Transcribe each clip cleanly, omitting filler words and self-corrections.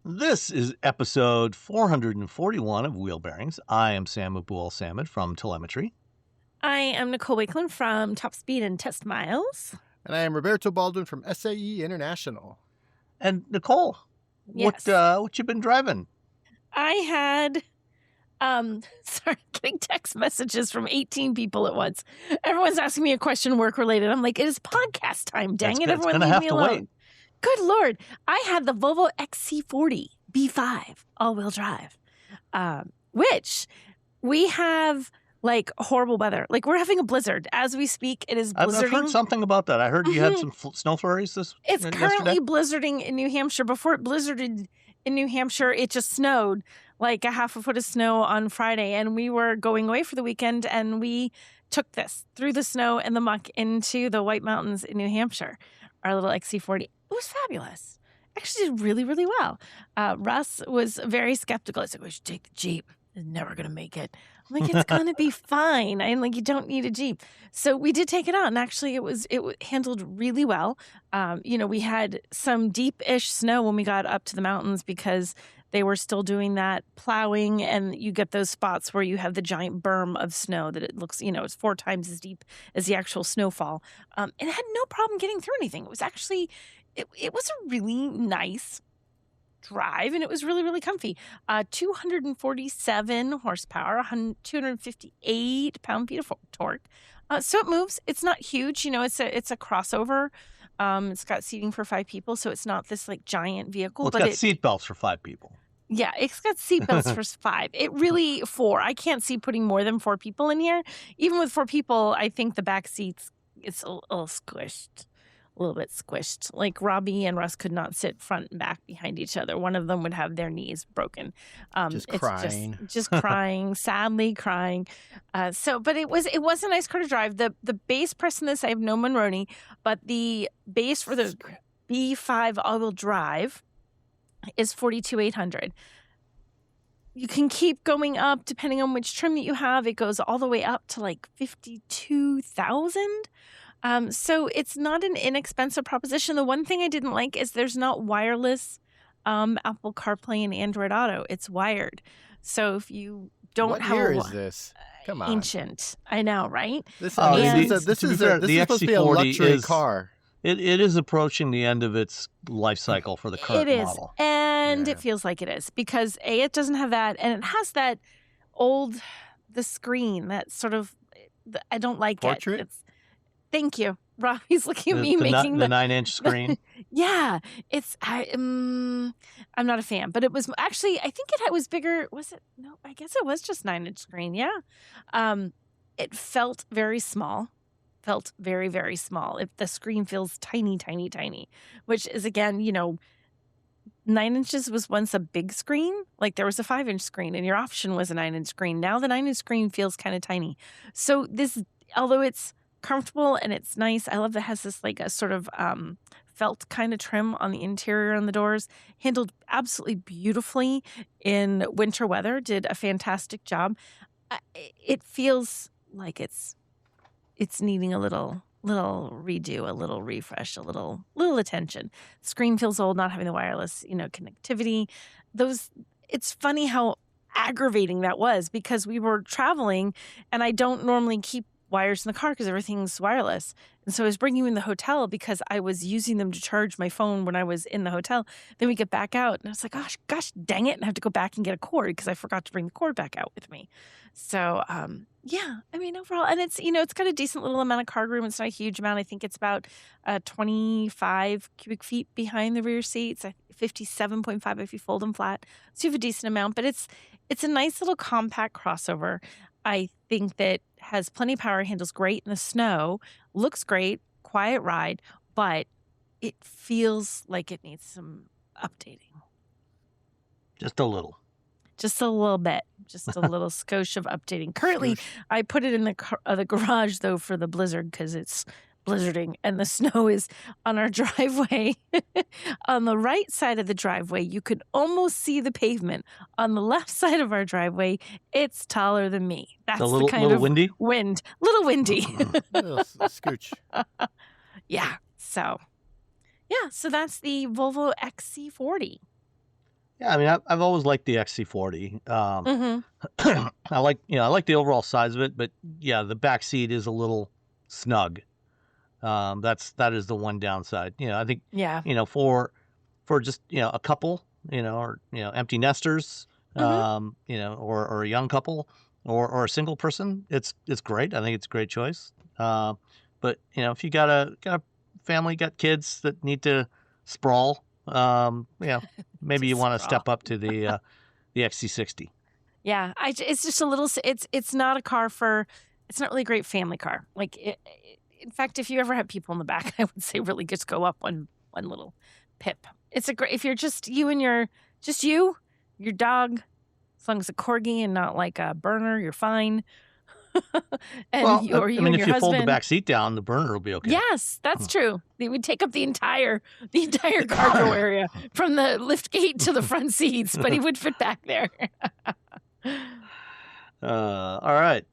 This is episode 441 of Wheel Bearings. I am Sam Abul-Samad from Telemetry. I am Nicole Wakeland from Top Speed and Test Miles. And I am Roberto Baldwin from SAE International. And Nicole, Yes. what you been driving? I had, getting text messages from 18 people at once. Everyone's asking me a question work-related. I'm like, it is podcast time. Dang it, everyone leave me alone. Wait. Good Lord. I had the Volvo XC40 B5 all-wheel drive, which we have... like horrible weather. Like we're having a blizzard as we speak. It is blizzarding. I've heard something about that. I heard you had some snow flurries It's currently blizzarding in New Hampshire. Before it blizzarded in New Hampshire, it just snowed like a half a foot of snow on Friday. And we were going away for the weekend and we took this through the snow and the muck into the White Mountains in New Hampshire, our little XC40. It was fabulous. Actually did really, really well. Russ was very skeptical. I said, we should take the Jeep. It's never going to make it. I'm like, it's going to be fine. I'm like, you don't need a Jeep. So we did take it on. And actually, it handled really well. We had some deep-ish snow when we got up to the mountains because they were still doing that plowing. And you get those spots where you have the giant berm of snow that it looks, it's 4 times as deep as the actual snowfall. And it had no problem getting through anything. It was actually, it was a really nice drive, and it was really, really comfy. 247 horsepower, 258 pound-feet of torque. So it moves. It's not huge. It's a crossover. It's got seating for 5 people, so it's not this like giant vehicle. Well, it's got seat belts for 5 people. Yeah, it's got seat belts for 5. It really 4. I can't see putting more than 4 people in here. Even with 4 people, I think the back seats it's a little squished. A little bit squished. Like Robbie and Russ could not sit front and back behind each other. One of them would have their knees broken. Just crying. Just crying, sadly crying. But it was a nice car to drive. The base price in this, I have no Monroney, but the base for the B5 all-wheel drive is $42,800. You can keep going up depending on which trim that you have. It goes all the way up to like $52,000. So it's not an inexpensive proposition. The one thing I didn't like is there's not wireless Apple CarPlay and Android Auto. It's wired. So if you don't have what year is this? Come on. Ancient. I know, right? This is supposed to be a luxury car. It is approaching the end of its life cycle for the current model. And it feels like it is because it doesn't have that, and it has that the screen that sort of, I don't like Portrait? it. Thank you. Robbie's looking at me making the 9-inch screen. Yeah, I'm not a fan, but it was actually, I think it was bigger. Was it? No, I guess it was just 9-inch screen. Yeah. It felt very small. Felt very, very small. The screen feels tiny, tiny, tiny, which is again, 9 inches was once a big screen. Like there was a 5-inch screen and your option was a 9-inch screen. Now the 9-inch screen feels kind of tiny. So this, although it's comfortable and it's nice, I love that it has this like a sort of felt kind of trim on the interior on the doors. Handled absolutely beautifully in winter weather. Did a fantastic job. It feels like it's needing a little redo, a little refresh, a little attention. Screen feels old, not having the wireless, connectivity. It's funny how aggravating that was because we were traveling and I don't normally keep wires in the car because everything's wireless. And so I was bringing you in the hotel because I was using them to charge my phone when I was in the hotel. Then we get back out and I was like, gosh, dang it. And I have to go back and get a cord because I forgot to bring the cord back out with me. So, overall, and it's, it's got a decent little amount of cargo room. It's not a huge amount. I think it's about 25 cubic feet behind the rear seats, 57.5 if you fold them flat. So you have a decent amount, but it's a nice little compact crossover. I think that has plenty of power, handles great in the snow, looks great, quiet ride, but it feels like it needs some updating. Just a little. Just a little bit. Just a little skosh of updating. Currently, I put it in the garage, though, for the blizzard because it's blizzarding and the snow is on our driveway. On the right side of the driveway, you could almost see the pavement. On the left side of our driveway, it's taller than me. That's the kind of windy? Wind. Little windy. Little scooch. Yeah. So that's the Volvo XC40. Yeah, I mean, I've always liked the XC40. Mm-hmm. I like the overall size of it, but yeah, the back seat is a little snug. That is the one downside. I think Yeah. For just a couple, or empty nesters, or a young couple, or a single person, it's great. I think it's a great choice. But if you got a family, got kids that need to sprawl, maybe you want to step up to the XC60. Yeah, it's just a little. It's not a car for. It's not really a great family car. Like, in fact, if you ever have people in the back, I would say really just go up one little pip. It's a great if you're just you and your dog, as long as a corgi and not like a burner, you're fine. And your if husband. you fold the back seat down, the burner will be okay. Yes, that's true. They would take up the entire cargo area from the lift gate to the front seats, but he would fit back there. All right,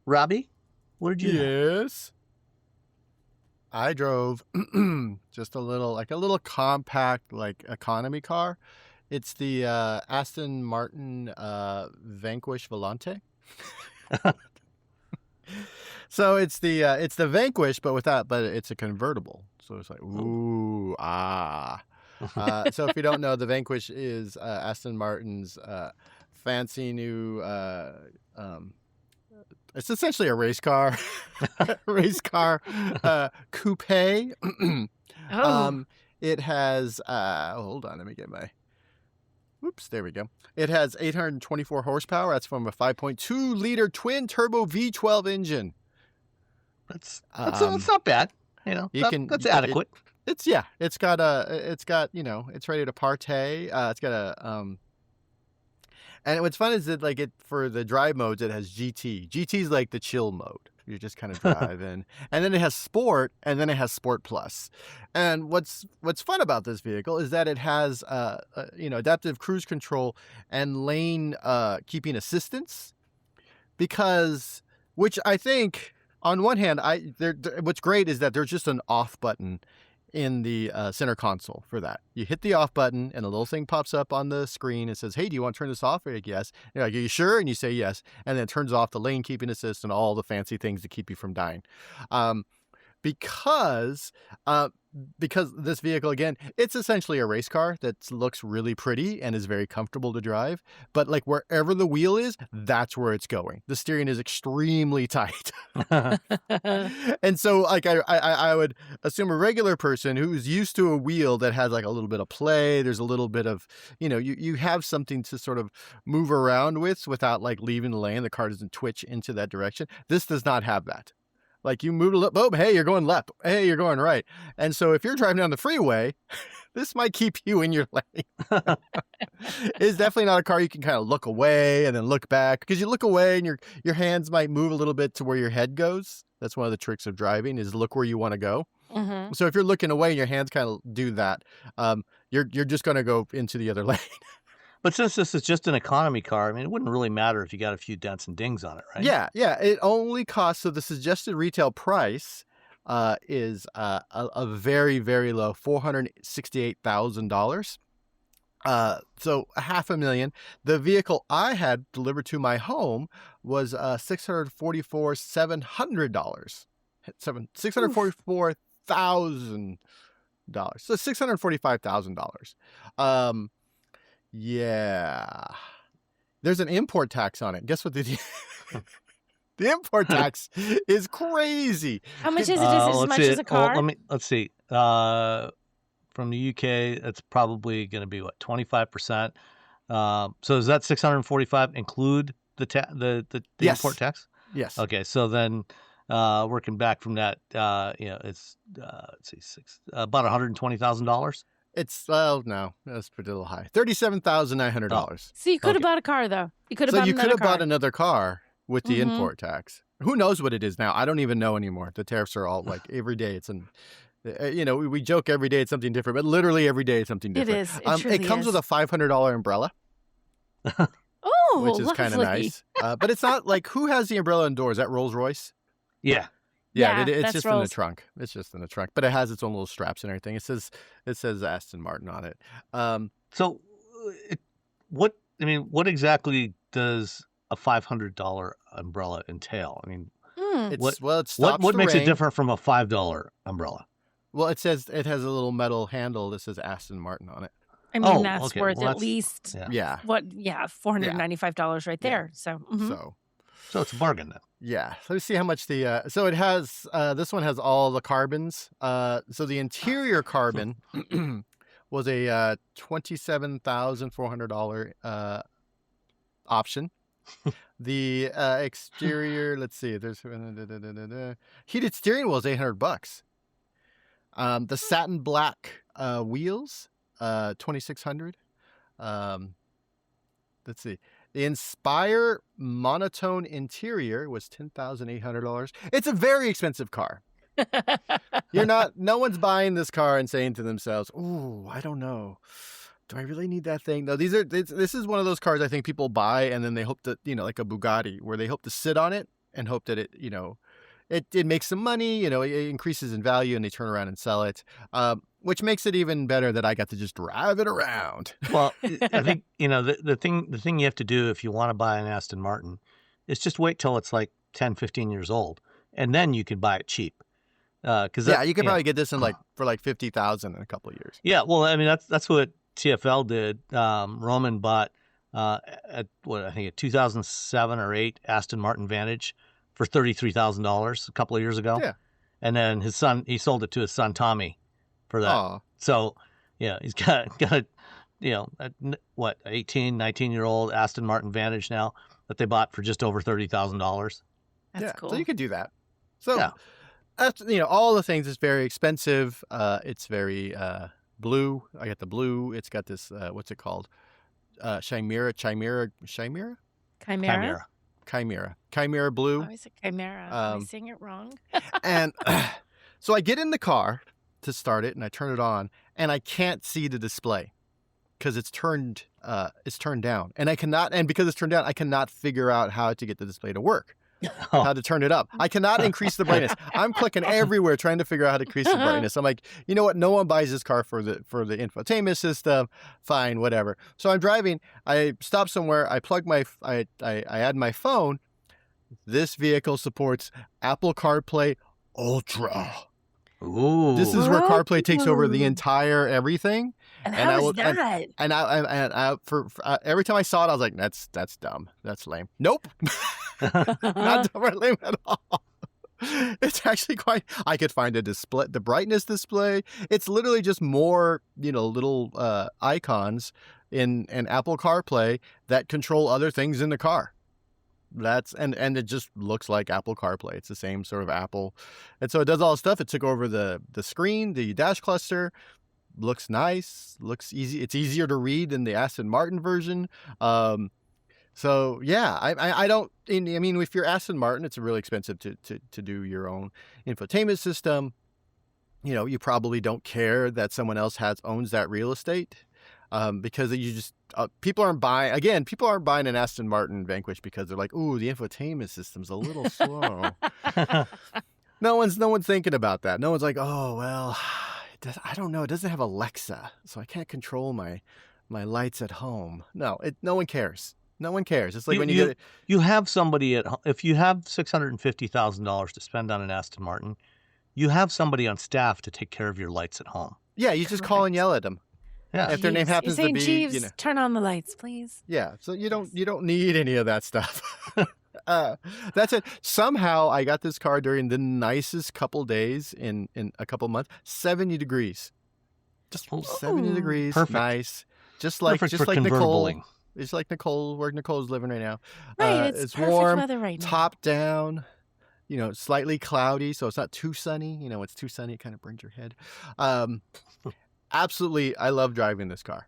Robbie, what did you? Yes, I drove just a little compact economy car. It's the Aston Martin Vanquish Volante. So it's the Vanquish, but it's a convertible. So it's like ooh ah. So if you don't know, the Vanquish is Aston Martin's fancy new. It's essentially a race car, coupe. It has. Hold on, let me get my. Whoops, there we go. It has 824 horsepower. That's from a 5.2 liter twin turbo V12 engine. That's not bad. That's adequate. It's got it's ready to partay. It's got a and what's fun is that for the drive modes it has GT. GT is like the chill mode. You just kind of drive in, and then it has Sport, and then it has Sport Plus. And what's fun about this vehicle is that it has adaptive cruise control and lane keeping assistance, which I think on one hand what's great is that there's just an off button in the center console for that. You hit the off button and a little thing pops up on the screen and says, hey, do you want to turn this off? You're like, yes. You're like, are you sure? And you say yes. And then it turns off the lane keeping assist and all the fancy things to keep you from dying. Because this vehicle, again, it's essentially a race car that looks really pretty and is very comfortable to drive. But wherever the wheel is, that's where it's going. The steering is extremely tight. And so I would assume a regular person who's used to a wheel that has a little bit of play, there's a little bit of, you have something to sort of move around without leaving the lane. The car doesn't twitch into that direction. This does not have that. You move a little, boom, hey, you're going left. Hey, you're going right. And so if you're driving down the freeway, this might keep you in your lane. It's definitely not a car you can kind of look away and then look back, because you look away and your hands might move a little bit to where your head goes. That's one of the tricks of driving, is look where you want to go. Mm-hmm. So if you're looking away and your hands kind of do that, you're just going to go into the other lane. But since this is just an economy car, I mean, it wouldn't really matter if you got a few dents and dings on it, right? Yeah. It only costs, so the suggested retail price is a very, very low $468,000. So $500,000. The vehicle I had delivered to my home was $644,700. $644,000. So $645,000. Yeah. There's an import tax on it. Guess what the import tax is crazy. How much is it? Is it as much as a car? Let's see. From the UK, it's probably going to be 25%. So does that 645 include the import tax? Yes. Okay. So then, working back from that, it's let's see, about $120,000. No, that's pretty little high. $37,900. So you could have bought a car, though. You could have bought another car with the import tax. Who knows what it is now? I don't even know anymore. The tariffs are all every day. It's we joke every day it's something different, but literally every day it's something different. It is. It comes with a $500 umbrella. Oh, which is kind of nice. But it's not who has the umbrella indoors? Is that Rolls Royce? Yeah. Yeah, it's just in the trunk. It's just in the trunk, but it has its own little straps and everything. It says Aston Martin on it. So what what exactly does a $500 umbrella entail? I mean, It what stops what the makes it rain. different from a $5 umbrella? Well, it says it has a little metal handle that says Aston Martin on it. I mean, Oh, that's okay. worth Well, at that's least Yeah. $495 right Yeah. there. So, So So it's a bargain then. yeah. So let's see how much the so it has this one has all the carbons. So the interior carbon was a $27,400 option. The exterior, let's see, there's heated steering wheel is $800. The satin black wheels, $2,600. Let's see. The Inspire monotone interior was $10,800. It's a very expensive car. No one's buying this car and saying to themselves, "Ooh, I don't know. Do I really need that thing?" No, this is one of those cars I think people buy and then they hope that, like a Bugatti, where they hope to sit on it and hope that it makes some money, it increases in value and they turn around and sell it. Which makes it even better that I got to just drive it around. Well, I think the thing you have to do if you want to buy an Aston Martin is just wait till it's like 10, 15 years old, and then you can buy it cheap. Because you could probably get this for like $50,000 in a couple of years. Yeah, well, I mean that's what TFL did. Roman bought I think a 2007 or 8 Aston Martin Vantage for $33,000 a couple of years ago. Yeah, and then he sold it to his son Tommy for that. Aw. So yeah, he's got a 18, 19-year-old Aston Martin Vantage now that they bought for just over $30,000. That's cool. So you could do that. So Yeah. that's all the things. It's very expensive. It's very blue. I got the blue. It's got this what's it called? Chimera blue. Oh, is it Chimera? Am I saying it wrong? And so I get in the car to start it and I turn it on and I can't see the display because it's turned down and because it's turned down, I cannot figure out how to get the display to work. How to turn it up. I cannot increase the brightness. I'm clicking everywhere trying to figure out how to increase the brightness. I'm like, you know what? No one buys this car for the infotainment system. Fine, whatever. So I'm driving. I stop somewhere. I plug I add my phone. This vehicle supports Apple CarPlay Ultra. Ooh. This is where CarPlay takes over the entire everying. And how is that? Every time I saw it, I was like, that's dumb. That's lame. Nope. Not dumb or lame at all. It's actually I could find a display, the brightness display. It's literally just more, little icons in Apple CarPlay that control other things in the car. And it just looks like Apple CarPlay. It's the same sort of Apple. And so it does all the stuff. It took over the screen, the dash cluster. Looks nice, looks easy. It's easier to read than the Aston Martin version. So yeah, I don't. I mean, if you're Aston Martin, it's really expensive to do your own infotainment system. You probably don't care that someone else owns that real estate, because you just people aren't buying an Aston Martin Vanquish because they're like, ooh, the infotainment system's a little slow. No one's thinking about that. No one's like, oh well. I don't know. It doesn't have Alexa, so I can't control my lights at home. No one cares. No one cares. It's like when you have somebody at home. If you have $650,000 to spend on an Aston Martin, you have somebody on staff to take care of your lights at home. Yeah, you just call and yell at them. Yeah, if their name happens to be, Jeeves, turn on the lights, please. Yeah, so you don't need any of that stuff. That's it. Somehow I got this car during the nicest couple days in a couple months. 70 degrees, just 70 degrees. Perfect. Nice, just like Nicole. It's like Nicole, where Nicole's living right now. Right, it's perfect warm, weather right now. top down. Slightly cloudy, so it's not too sunny. It's too sunny, it kind of burns your head. Absolutely, I love driving this car.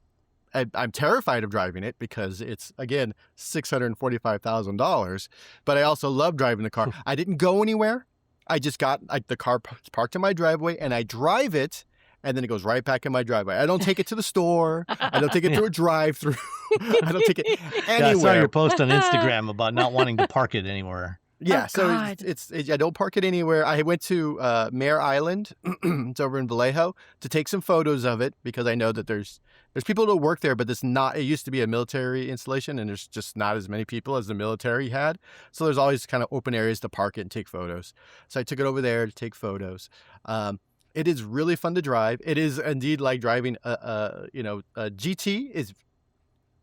I'm terrified of driving it because it's, again, $645,000. But I also love driving the car. I didn't go anywhere. I just got the car parked in my driveway, and I drive it, and then it goes right back in my driveway. I don't take it to the store. I don't take it to a drive-through. I don't take it anywhere. Yeah, I saw your post on Instagram about not wanting to park it anywhere. Yeah, Oh, so God. I don't park it anywhere. I went to Mare Island, it's over in Vallejo, to take some photos of it because I know that there's people that work there, but it's not. It used to be a military installation, and there's just not as many people as the military had. So there's always kind of open areas to park it and take photos. So I took it over there to take photos. It is really fun to drive. It is indeed like driving a GT is.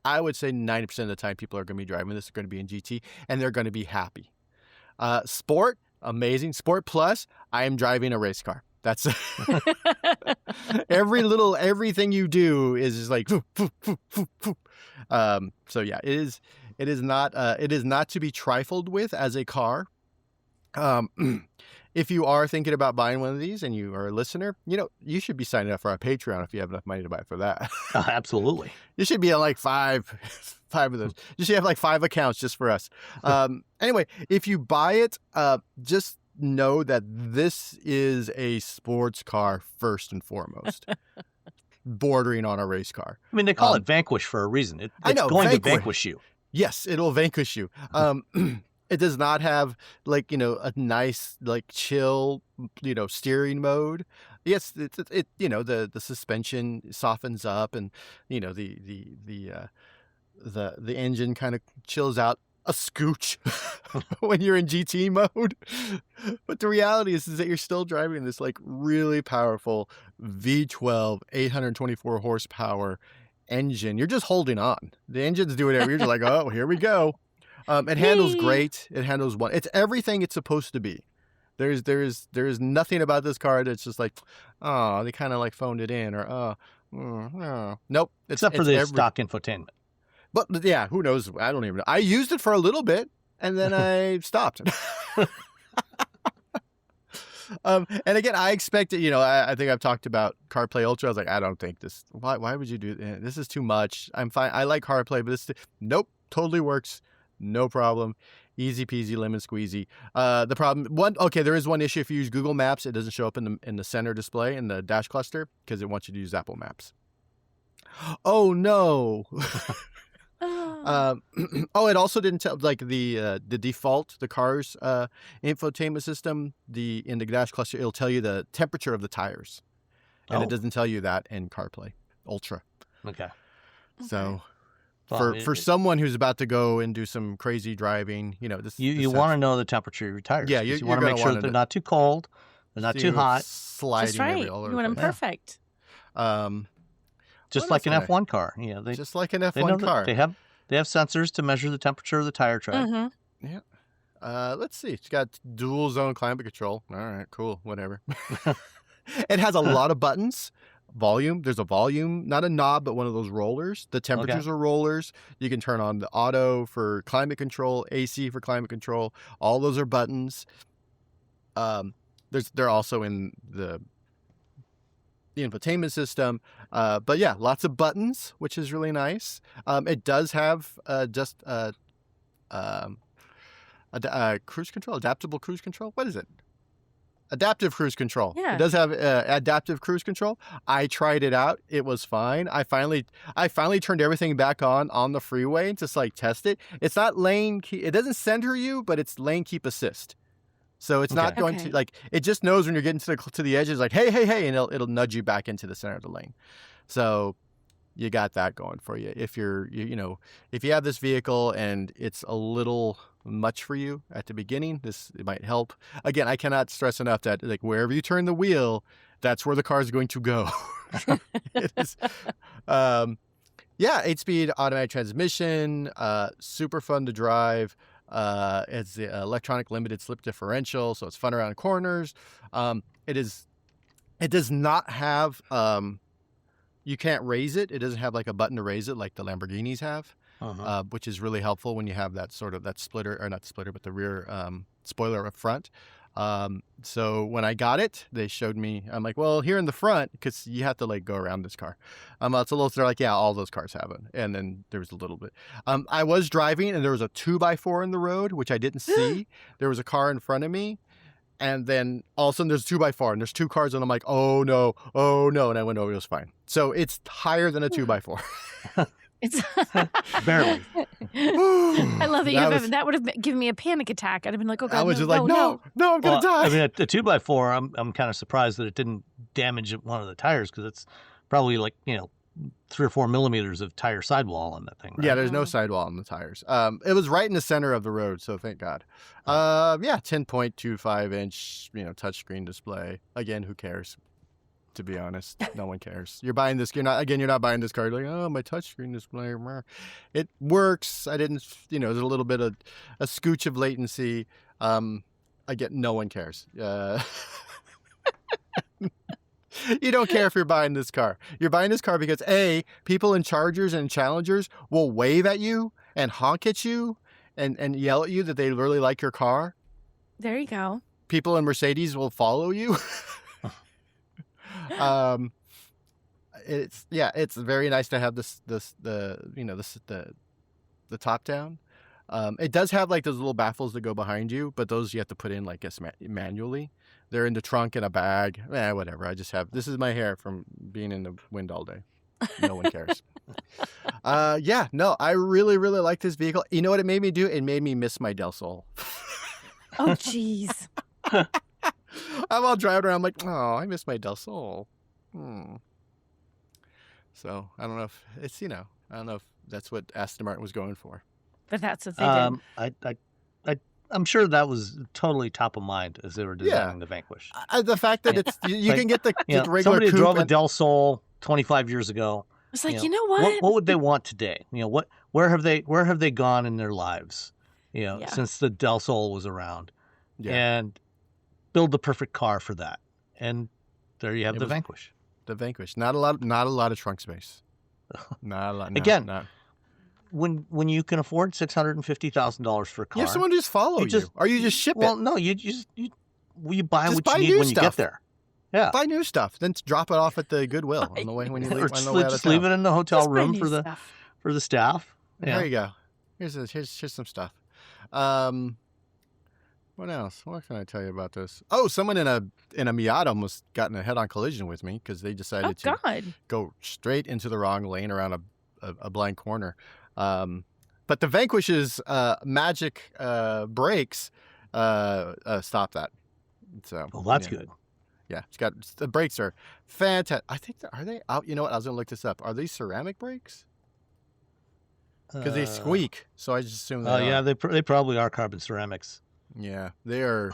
I would say 90% of the time people are going to be driving this are going to be in GT, and they're going to be happy. Sport, amazing. Sport Plus, I am driving a race car. That's everything you do is just like, so yeah, it is not to be trifled with as a car. If you are thinking about buying one of these and you are a listener, you should be signing up for our Patreon if you have enough money to buy for that. Absolutely. You should be on like five of those. You should have like 5 accounts just for us. Anyway, if you buy it, just know that this is a sports car first and foremost, bordering on a race car. I mean, they call it Vanquish for a reason. It's going to vanquish you. Yes, it'll vanquish you. It does not have a nice chill steering mode. Yes, the suspension softens up, and the engine kind of chills out a scooch when you're in GT mode. But the reality is that you're still driving this really powerful V12 824 horsepower engine. You're just holding on. The engine's doing it. You're just like, oh, here we go. It handles great. It handles it's everything it's supposed to be. There's nothing about this car that's just like, oh, they kind of phoned it in, or nope. Except for the stock infotainment. But yeah, who knows? I don't even know. I used it for a little bit and then I stopped. And again, I expected, I think I've talked about CarPlay Ultra. I was like, I don't think this. Why would you do this? Is too much. I'm fine. I like CarPlay, but this, nope, totally works. No problem. Easy peasy, lemon squeezy. The problem, there is one issue. If you use Google Maps, it doesn't show up in the center display in the dash cluster because it wants you to use Apple Maps. Oh no. It also didn't tell the default, the car's infotainment system, in the dash cluster, it'll tell you the temperature of the tires, and it doesn't tell you that in CarPlay Ultra. Okay. So. For someone who's about to go and do some crazy driving, you want to know the temperature of your tires. Yeah, you want to make sure that they're not too cold, they're not too hot, sliding. That's right. All over you want them perfect. Just like an F1 car. Just like an F1 car. They have sensors to measure the temperature of the tire tread. Mm-hmm. Yeah. Let's see. It's got dual zone climate control. All right, cool. Whatever. It has a lot of buttons. Volume. There's a volume, not a knob, but one of those rollers. The temperatures are rollers. You can turn on the auto for climate control, AC for climate control. All those are buttons. They're also in the infotainment system. But yeah, lots of buttons, which is really nice. It does have cruise control, adaptable cruise control. What is it? Adaptive cruise control. Yeah. It does have adaptive cruise control. I tried it out. It was fine. I finally turned everything back on the freeway to test it. It's not lane keep. It doesn't center you, but it's lane keep assist. So it's not going to it just knows when you're getting to the edges, like, hey, and it'll nudge you back into the center of the lane. So you got that going for you. If if you have this vehicle and it's a little much for you at the beginning, it might help. Again, I cannot stress enough that wherever you turn the wheel, that's where the car is going to go. It is, 8-speed automatic transmission, super fun to drive. It's the electronic limited slip differential, so it's fun around corners. It does not have you can't raise it. It doesn't have a button to raise it like the Lamborghinis have. Which is really helpful when you have that that splitter, or not the splitter, but the rear spoiler up front. So when I got it, they showed me, I'm like, well, here in the front, because you have to go around this car. It's a little, they're like, yeah, all those cars have it. And then there was a little bit. I was driving and there was a 2x4 in the road, which I didn't see. There was a car in front of me. And then all of a sudden there's a 2x4 and there's 2 cars and I'm like, oh no. And I went over, it was fine. So it's higher than a 2x4. It's barely. I love that you That have was- Evan. That would have given me a panic attack. I'd have been like, oh God, I was no, just like, no, I'm gonna die. I mean, a 2x4, I'm kind of surprised that it didn't damage one of the tires because it's probably like 3 or 4 millimeters of tire sidewall on that thing. Right? Yeah, there's no Oh. sidewall on the tires. It was right in the center of the road, so thank God. Yeah, 10.25 inch, touchscreen display. Again, who cares? To be honest, no one cares. You're buying this. You're not buying this car. You're like, oh, my touchscreen display. It works. I didn't. There's a little bit of a scooch of latency. Again, no one cares. You don't care if you're buying this car. You're buying this car because A, people in Chargers and Challengers will wave at you and honk at you and yell at you that they really like your car. There you go. People in Mercedes will follow you. It's very nice to have the top down. It does have like those little baffles that go behind you, but those you have to put in manually. They're in the trunk in a bag. Whatever. This is my hair from being in the wind all day. No one cares. I really, really like this vehicle. You know what it made me do? It made me miss my Del Sol. Oh, jeez. I'm all driving around like, oh, I miss my Del Sol. So I don't know if it's, I don't know if that's what Aston Martin was going for. But that's what they did. I'm sure that was totally top of mind as they were designing the Vanquish. The fact that it's you can get the regular somebody coupe drove a Del Sol 25 years ago. It's like, you know what? What would they want today? Where have they gone in their lives? Since the Del Sol was around, and build the perfect car for that. And there you have the Vanquish. The Vanquish. Not a lot of trunk space. Not a lot. Again, when you can afford $650,000 for a car, you have someone to just follow you, or you just ship it. Well, no, you buy what you need when you get there. Yeah, buy new stuff, then drop it off at the Goodwill on the way when you leave. Or just leave it in the hotel room for the staff. Yeah. There you go. Here's some stuff. What else? What can I tell you about this? Oh, someone in a Miata almost got in a head-on collision with me because they decided to go straight into the wrong lane around a blind corner. But the Vanquish's magic brakes stop that. So that's good. Yeah, the brakes are fantastic. I think are they out? You know what? I was gonna look this up. Are these ceramic brakes? Because they squeak, so I just assume. They probably are carbon ceramics. Yeah, they are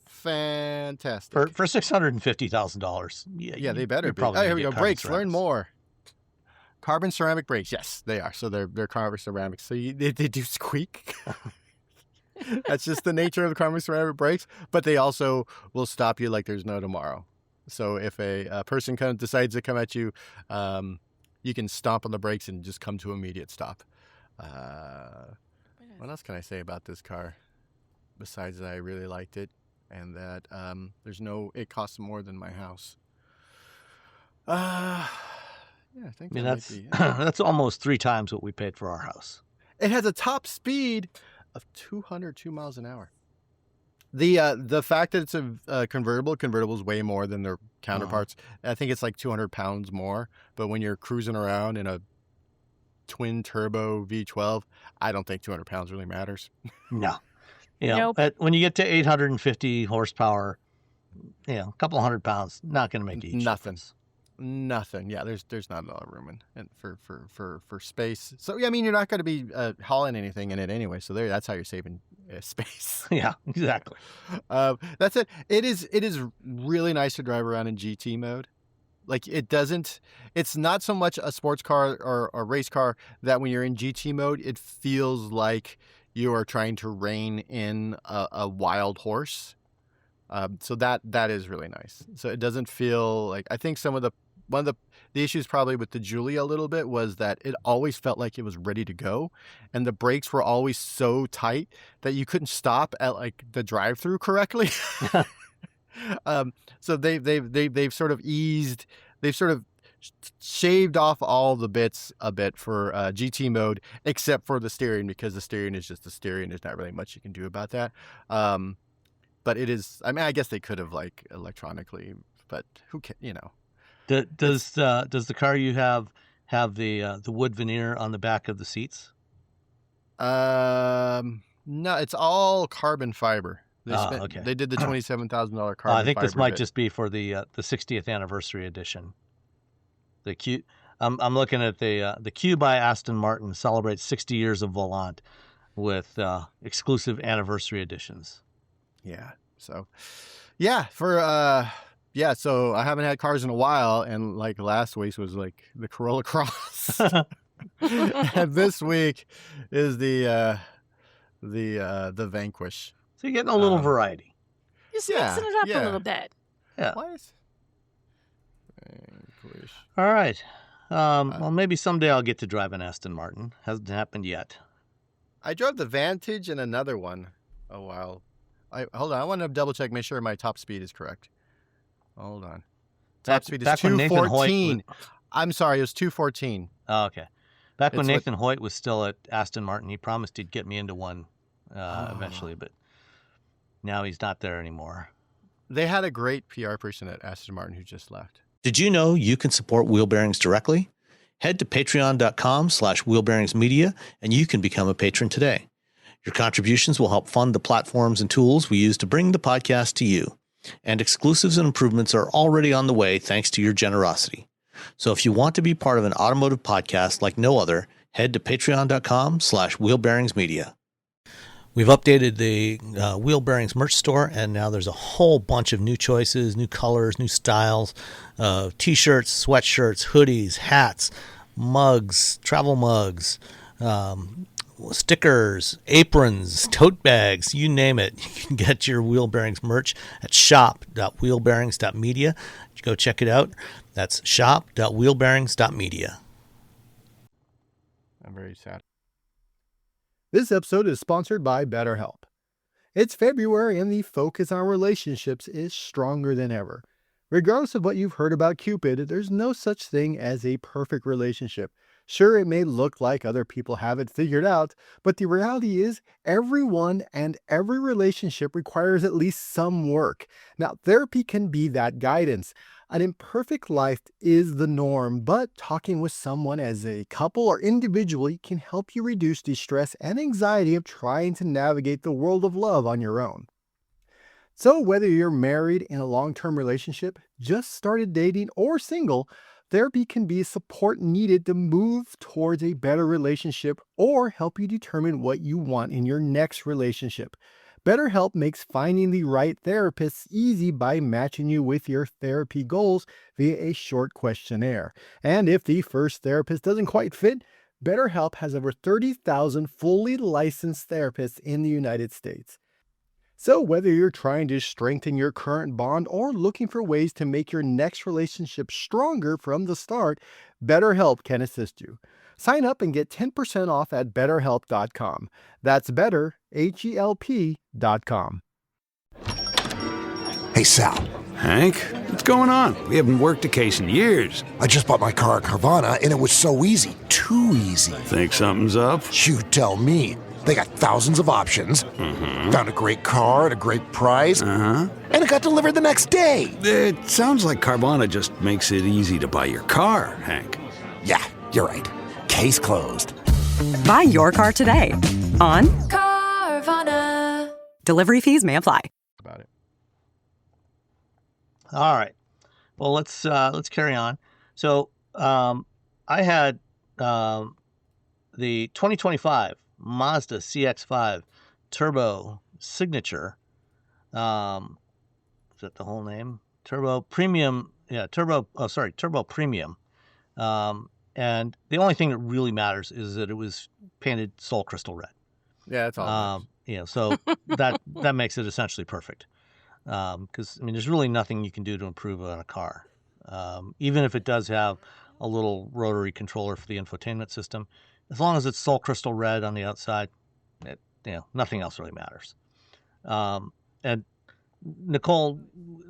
fantastic for $650,000. Yeah, they better be. Here we go. Brakes. Ceramics. Learn more. Carbon ceramic brakes. Yes, they are. So they're carbon ceramic. So they do squeak. That's just the nature of the carbon ceramic brakes. But they also will stop you like there's no tomorrow. So if a person decides to come at you, you can stomp on the brakes and just come to immediate stop. What else can I say about this car? Besides that I really liked it, and that it costs more than my house. I think that's almost 3 times what we paid for our house. It has a top speed of 202 miles an hour. The fact that it's a convertible is way more than their counterparts. I think it's like 200 pounds more. But when you're cruising around in a twin turbo V12, I don't think 200 pounds really matters. No. When you get to 850 horsepower, a couple 100 pounds, not going to make a huge difference. Nothing. Yeah, there's not a lot of room in for space. So you're not going to be hauling anything in it anyway. So that's how you're saving space. Yeah, exactly. That's it. It is really nice to drive around in GT mode. Like it's not so much a sports car or a race car that when you're in GT mode, it feels like you are trying to rein in a wild horse. So that is really nice. So it doesn't feel like, I think one of the issues probably with the Giulia a little bit was that it always felt like it was ready to go, and the brakes were always so tight that you couldn't stop at like the drive-through correctly. So they've sort of shaved off all the bits a bit for GT mode, except for the steering, because the steering is just the steering. There's not really much you can do about that. But it is. I guess they could have like electronically, but who can? Does the car you have the wood veneer on the back of the seats? No, it's all carbon fiber. Okay. They did the $27,000 carbon fiber. I think this might bit. just be for the 60th anniversary edition. The Q. I'm looking at the Q by Aston Martin celebrates 60 years of Volante with exclusive anniversary editions. Yeah. So, yeah, so I haven't had cars in a while, and like last week was like the Corolla Cross, and this week is the Vanquish. So you're getting a little variety. Just mixing it up a little bit. Yeah. Vanquish. All right. Well, maybe someday I'll get to drive an Aston Martin. Hasn't happened yet. I drove the Vantage and another one a while. Hold on. I want to double check, make sure my top speed is correct. Hold on. Top speed is 214. I'm sorry, it was 214. Oh, okay. Back when Nathan Hoyt was still at Aston Martin, he promised he'd get me into one eventually, but now he's not there anymore. They had a great PR person at Aston Martin who just left. Did you know you can support Wheel Bearings directly? Head to patreon.com/wheelbearingsmedia and you can become a patron today. Your contributions will help fund the platforms and tools we use to bring the podcast to you. And exclusives and improvements are already on the way thanks to your generosity. So if you want to be part of an automotive podcast like no other, head to patreon.com/wheelbearingsmedia. We've updated the Wheel Bearings merch store, and now there's a whole bunch of new choices, new colors, new styles, T-shirts, sweatshirts, hoodies, hats, mugs, travel mugs, stickers, aprons, tote bags, you name it. You can get your Wheel Bearings merch at shop.wheelbearings.media. Go check it out. That's shop.wheelbearings.media. I'm very sad. This episode is sponsored by BetterHelp. It's February and the focus on relationships is stronger than ever. Regardless of what you've heard about Cupid, there's no such thing as a perfect relationship. Sure, it may look like other people have it figured out, but the reality is everyone and every relationship requires at least some work. Now, therapy can be that guidance. An imperfect life is the norm, but talking with someone as a couple or individually can help you reduce the stress and anxiety of trying to navigate the world of love on your own. So whether you're married in a long-term relationship, just started dating, or single, therapy can be support needed to move towards a better relationship or help you determine what you want in your next relationship. BetterHelp makes finding the right therapist easy by matching you with your therapy goals via a short questionnaire. And if the first therapist doesn't quite fit, BetterHelp has over 30,000 fully licensed therapists in the United States. So whether you're trying to strengthen your current bond or looking for ways to make your next relationship stronger from the start, BetterHelp can assist you. Sign up and get 10% off at BetterHelp.com. That's better, HELP.com. Hey, Sal. Hank, what's going on? We haven't worked a case in years. I just bought my car at Carvana, and it was so easy. Too easy. Think something's up? You tell me. They got thousands of options. Mm-hmm. Found a great car at a great price. Uh-huh. And it got delivered the next day. It sounds like Carvana just makes it easy to buy your car, Hank. Yeah, you're right. Case closed. Buy your car today on Carvana. Delivery fees may apply. About it. All right. Well, let's carry on. So I had the 2025 Mazda CX-5 Turbo Signature. Is that the whole name? Turbo Premium. Yeah, Turbo Premium. And the only thing that really matters is that it was painted Soul Crystal Red. Yeah, that's all. So that makes it essentially perfect. Because there's really nothing you can do to improve on a car. Even if it does have a little rotary controller for the infotainment system, as long as it's Soul Crystal Red on the outside, nothing else really matters. And Nicole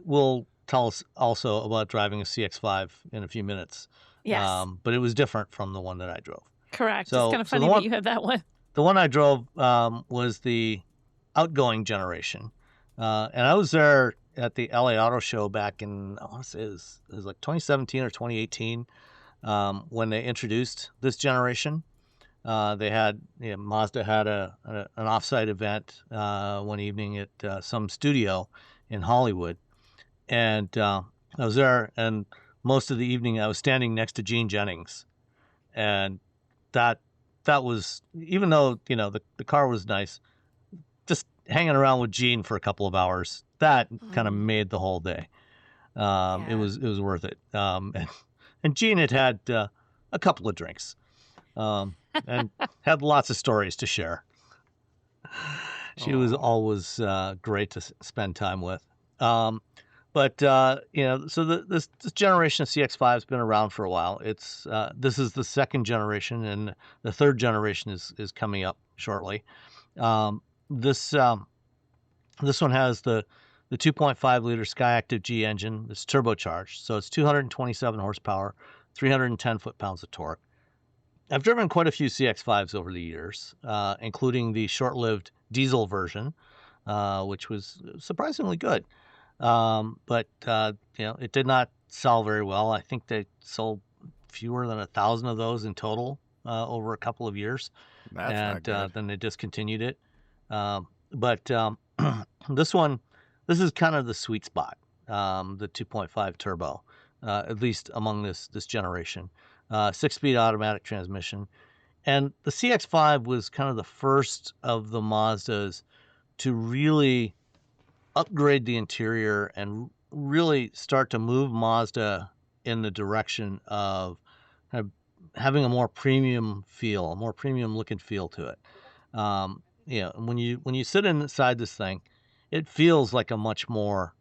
will tell us also about driving a CX-5 in a few minutes. Yes. But it was different from the one that I drove. Correct. So, it's kind of funny that you have that one. The one I drove was the outgoing generation. And I was there at the LA Auto Show back in, I want to say it was like 2017 or 2018 when they introduced this generation. They had Mazda had an offsite event one evening at some studio in Hollywood, and I was there, and most of the evening I was standing next to Gene Jennings, and that was, even though the car was nice, just hanging around with Gene for a couple of hours, that kind of made the whole day. It was worth it. And Gene had a couple of drinks, and had lots of stories to share. She was always great to spend time with. But so this generation of CX-5 has been around for a while. This is the second generation, and the third generation is coming up shortly. This one has the 2.5 liter Skyactiv G engine. It's turbocharged, so it's 227 horsepower, 310 foot-pounds of torque. I've driven quite a few CX-5s over the years, including the short-lived diesel version, which was surprisingly good. But it did not sell very well. I think they sold fewer than 1,000 of those in total over a couple of years. That's not good. Then they discontinued it. But this is kind of the sweet spot, the 2.5 turbo, at least among this generation. 6-speed automatic transmission. And the CX-5 was kind of the first of the Mazdas to really upgrade the interior and really start to move Mazda in the direction of having a more premium feel, a more premium look and feel to it. When you sit inside this thing, it feels like a much more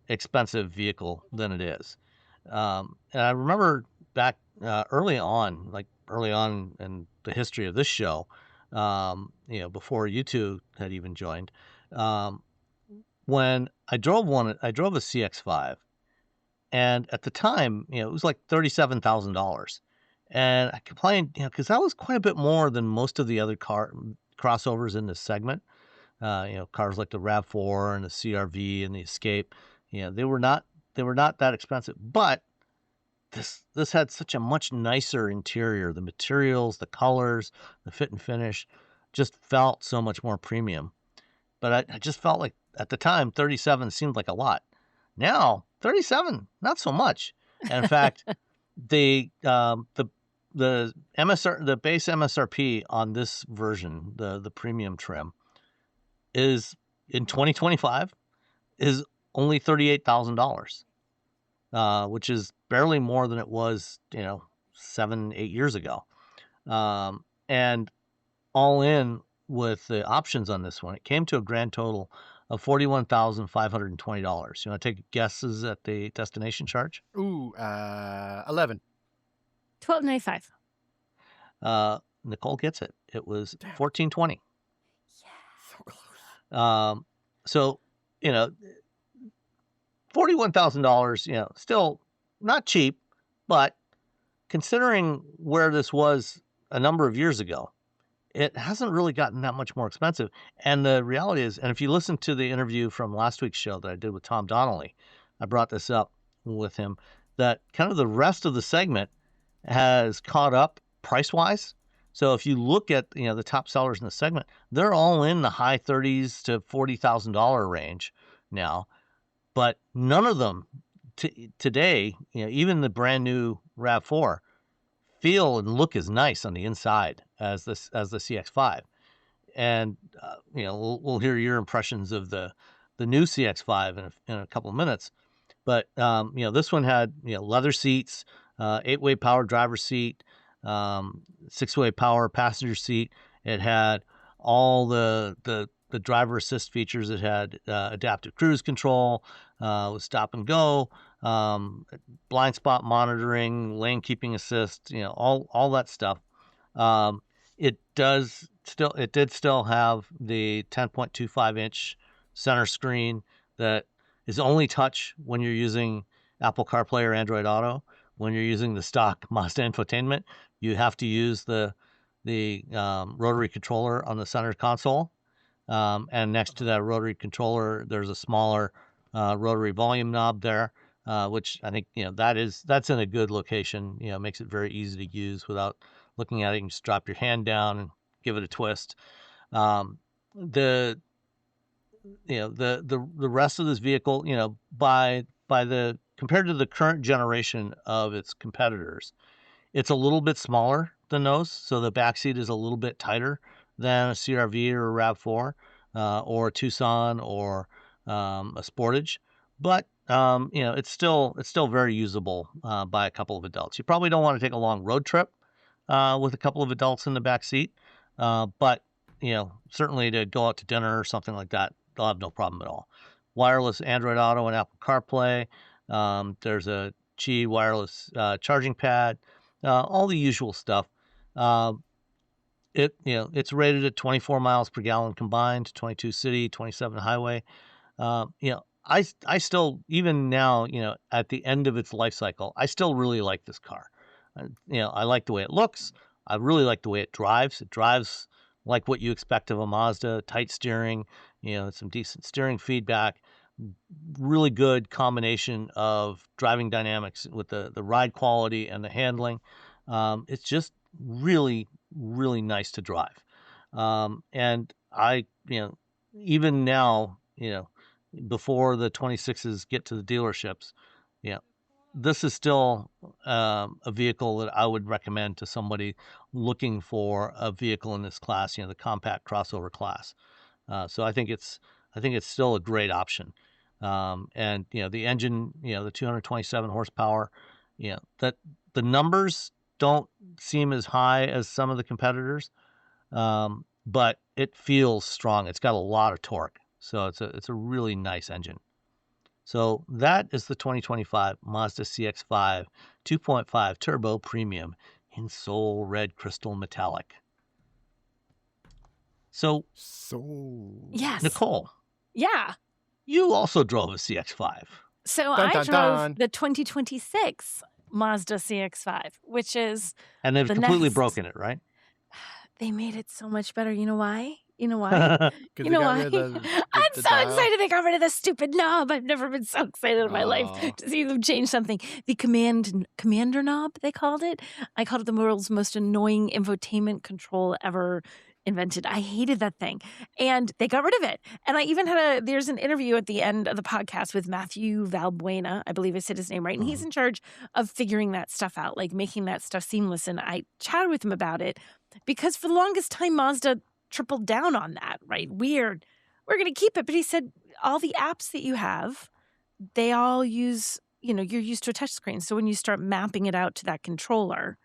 expensive vehicle than it is. And I remember back early on in the history of this show, before you two had even joined, when I drove a CX-5, and at the time, it was like $37,000, and I complained, because that was quite a bit more than most of the other crossovers in this segment. Cars like the RAV4 and the CR-V and the Escape, they were not that expensive, but this had such a much nicer interior. The materials, the colors, the fit and finish just felt so much more premium. But I just felt like at the time, 37 seemed like a lot. Now, 37, not so much. And in fact, the MSR, the base MSRP on this version, the premium trim, is in 2025 is only $38,000. Which is barely more than it was, 7-8 years ago. And all in with the options on this one, it came to a grand total of $41,520. You want to take guesses at the destination charge? Ooh, 11. $1,295. Nicole gets it. It was $1,420. So close. So, $41,000, still not cheap, but considering where this was a number of years ago, it hasn't really gotten that much more expensive. And the reality is, and if you listen to the interview from last week's show that I did with Tom Donnelly, I brought this up with him, that kind of the rest of the segment has caught up price-wise. So if you look at, the top sellers in the segment, they're all in the high 30s to $40,000 range now. But none of them today, even the brand new RAV4, feel and look as nice on the inside as the CX-5. And we'll hear your impressions of the new CX-5 in a couple of minutes. But this one had leather seats, 8-way power driver's seat, 6-way power passenger seat. It had all the driver assist features. It had adaptive cruise control, with stop and go, blind spot monitoring, lane keeping assist, all that stuff. It did still have the 10.25 inch center screen that is only touch when you're using Apple CarPlay or Android Auto. When you're using the stock Mazda infotainment, you have to use the rotary controller on the center console. And next to that rotary controller, there's a smaller rotary volume knob there, which I think that's in a good location. Makes it very easy to use without looking at it, you can just drop your hand down and give it a twist. The rest of this vehicle, compared to the current generation of its competitors, it's a little bit smaller than those. So the back seat is a little bit tighter than a CR-V or a RAV4, or a Tucson or a Sportage. But it's still very usable by a couple of adults. You probably don't want to take a long road trip with a couple of adults in the back seat, but certainly to go out to dinner or something like that, they'll have no problem at all. Wireless Android Auto and Apple CarPlay. There's a Qi wireless charging pad, all the usual stuff. It's rated at 24 miles per gallon combined, 22 city, 27 highway. I still, even now, at the end of its life cycle, I still really like this car. I like the way it looks. I really like the way it drives. It drives like what you expect of a Mazda, tight steering, some decent steering feedback, really good combination of driving dynamics with the ride quality and the handling. It's just really, really nice to drive. And I, even now, before the 26s get to the dealerships, this is still a vehicle that I would recommend to somebody looking for a vehicle in this class, the compact crossover class. So I think it's still a great option. And the engine, the 227 horsepower, that the numbers don't seem as high as some of the competitors, but it feels strong. It's got a lot of torque, so it's a really nice engine. So that is the 2025 Mazda CX-5 2.5 Turbo Premium in Soul Red Crystal Metallic. So yes, Nicole. Yeah. You also drove a CX-5. So I drove the 2026 Mazda CX-5, which is and they've completely broken it, right? They made it so much better. You know why? You know why? You know why? I'm so excited they got rid of the stupid knob. I've never been so excited in my life to see them change something. The commander knob, they called it. I called it the world's most annoying infotainment control ever invented. I hated that thing. And they got rid of it. And I even there's an interview at the end of the podcast with Matthew Valbuena. I believe I said his name right. And he's in charge of figuring that stuff out, like making that stuff seamless. And I chatted with him about it because for the longest time, Mazda tripled down on that, right? We're going to keep it. But he said, all the apps that you have, they all use, you're used to a touchscreen. So when you start mapping it out to that controller,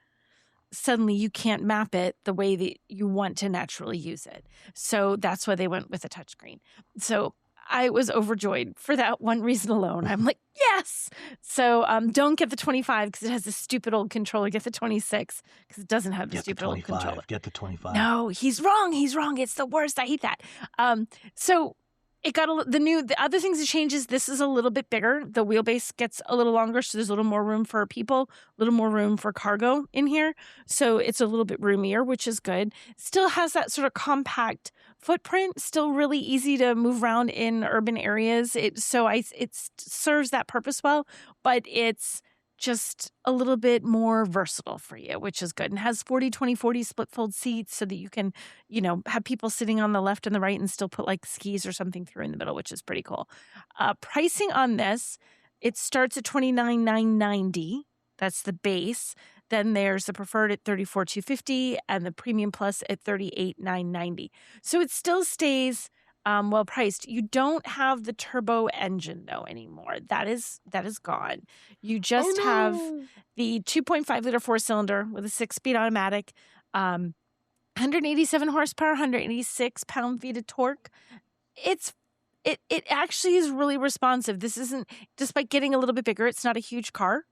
suddenly you can't map it the way that you want to naturally use it. So that's why they went with a touchscreen. So I was overjoyed for that one reason alone. I'm like, yes. So don't get the 25 because it has this stupid old controller. Get the 26 because it doesn't have the stupid old controller. Get the 25. No, he's wrong. It's the worst. I hate that. So it got the other things that changes. This is a little bit bigger. The wheelbase gets a little longer, so there's a little more room for people, a little more room for cargo in here. So it's a little bit roomier, which is good. Still has that sort of compact footprint. Still really easy to move around in urban areas. It serves that purpose well, but it's just a little bit more versatile for you, which is good. And has 40-20-40 split fold seats so that you can, have people sitting on the left and the right and still put like skis or something through in the middle, which is pretty cool. Pricing on this, it starts at $29,990. That's the base. Then there's the preferred at $34,250 and the premium plus at $38,990. So it still stays well priced. You don't have the turbo engine though anymore. That is gone. You just have the 2.5 liter 4-cylinder with a 6-speed automatic, 187 horsepower, 186 pound-feet of torque. It actually is really responsive. This isn't, despite getting a little bit bigger, it's not a huge car.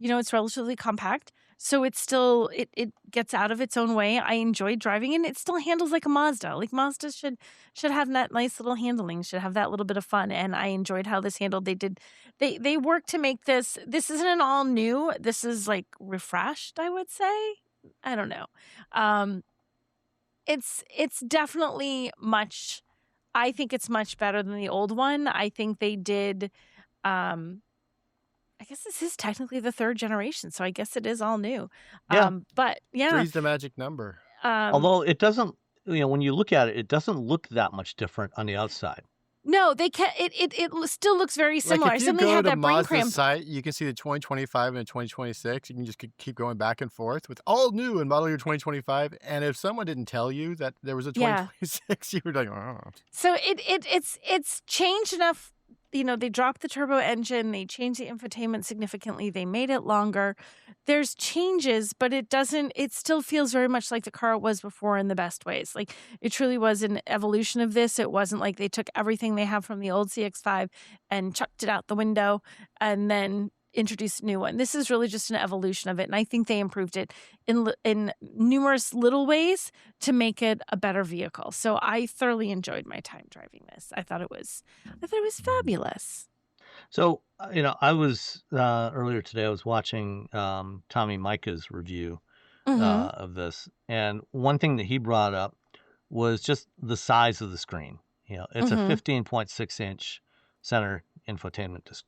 It's relatively compact. So it's still, it gets out of its own way. I enjoy driving it. It still handles like a Mazda. Like Mazda should have that nice little handling, should have that little bit of fun. And I enjoyed how this handled. They worked to make this isn't an all new. This is like refreshed, I would say. I don't know. It's definitely I think it's much better than the old one. I think they did, I guess this is technically the third generation, so I guess it is all new. Yeah. But yeah, Three's the magic number. Although it doesn't, when you look at it, it doesn't look that much different on the outside. no, they can. It still looks very similar. Like I if you suddenly go had to that brain Mazda's cramp. site, you can see the 2025 and the 2026. You can just keep going back and forth with all new in model year 2025. And if someone didn't tell you that there was a Yeah. 2026, you were like, oh. So it's changed enough. They dropped the turbo engine. They changed the infotainment significantly. They made it longer. There's changes, but it doesn't. It still feels very much like the car it was before in the best ways. Like it truly was an evolution of this. It wasn't like they took everything they have from the old CX-5 and chucked it out the window and then introduced a new one. This is really just an evolution of it, and I think they improved it in numerous little ways to make it a better vehicle. So I thoroughly enjoyed my time driving this. I thought it was fabulous. So, I was earlier today, I was watching Tommy Micah's review Mhm. of this. And one thing that he brought up was just the size of the screen. It's a Mhm. 15.6-inch center infotainment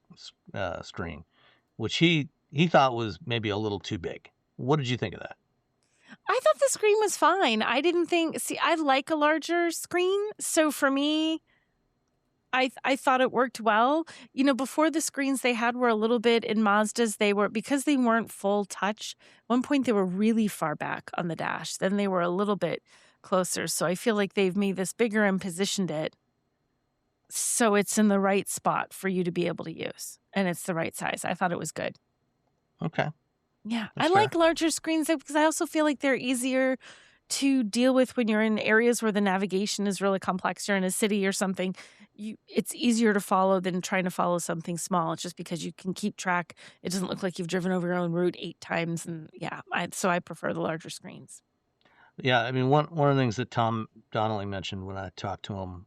screen, which he thought was maybe a little too big. What did you think of that? I thought the screen was fine. I didn't think. See, I like a larger screen, so for me, I thought it worked well. Before the screens they had were a little bit in Mazdas. Because they weren't full touch. At one point they were really far back on the dash. Then they were a little bit closer. So I feel like they've made this bigger and positioned it so it's in the right spot for you to be able to use, and it's the right size. I thought it was good. Okay. Yeah, That's I like larger screens because I also feel like they're easier to deal with when you're in areas where the navigation is really complex. You're in a city or something. It's easier to follow than trying to follow something small. It's just because you can keep track. It doesn't look like you've driven over your own route 8 times. And yeah, so I prefer the larger screens. Yeah, I mean, one of the things that Tom Donnelly mentioned when I talked to him,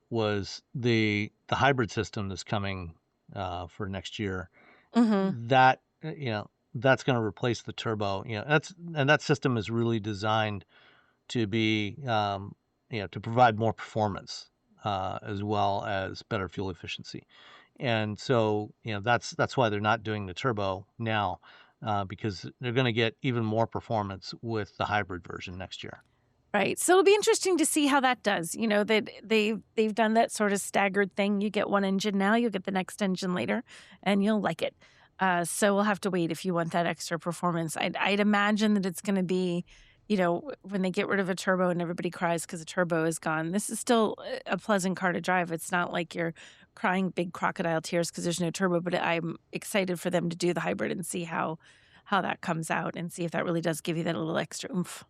was the hybrid system that's coming for next year. Mm-hmm. That that's going to replace the turbo. That system is really designed to be to provide more performance as well as better fuel efficiency. And so that's why they're not doing the turbo now, because they're going to get even more performance with the hybrid version next year. Right. So it'll be interesting to see how that does. That they've done that sort of staggered thing. You get one engine now, you'll get the next engine later, and you'll like it. So we'll have to wait if you want that extra performance. I'd imagine that it's going to be, when they get rid of a turbo and everybody cries because the turbo is gone. This is still a pleasant car to drive. It's not like you're crying big crocodile tears because there's no turbo, but I'm excited for them to do the hybrid and see how that comes out and see if that really does give you that little extra oomph.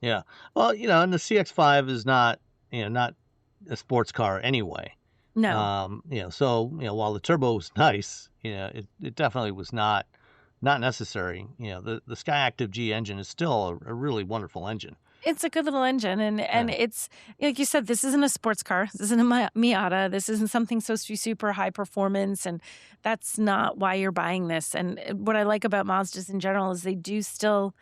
Yeah. Well, and the CX-5 is not a sports car anyway. No. So while the turbo was nice, it definitely was not necessary. The Skyactiv G engine is still a really wonderful engine. It's a good little engine, and it's like you said, this isn't a sports car. This isn't a Miata. This isn't something supposed to be super high performance, and that's not why you're buying this. And what I like about Mazdas in general is they do still,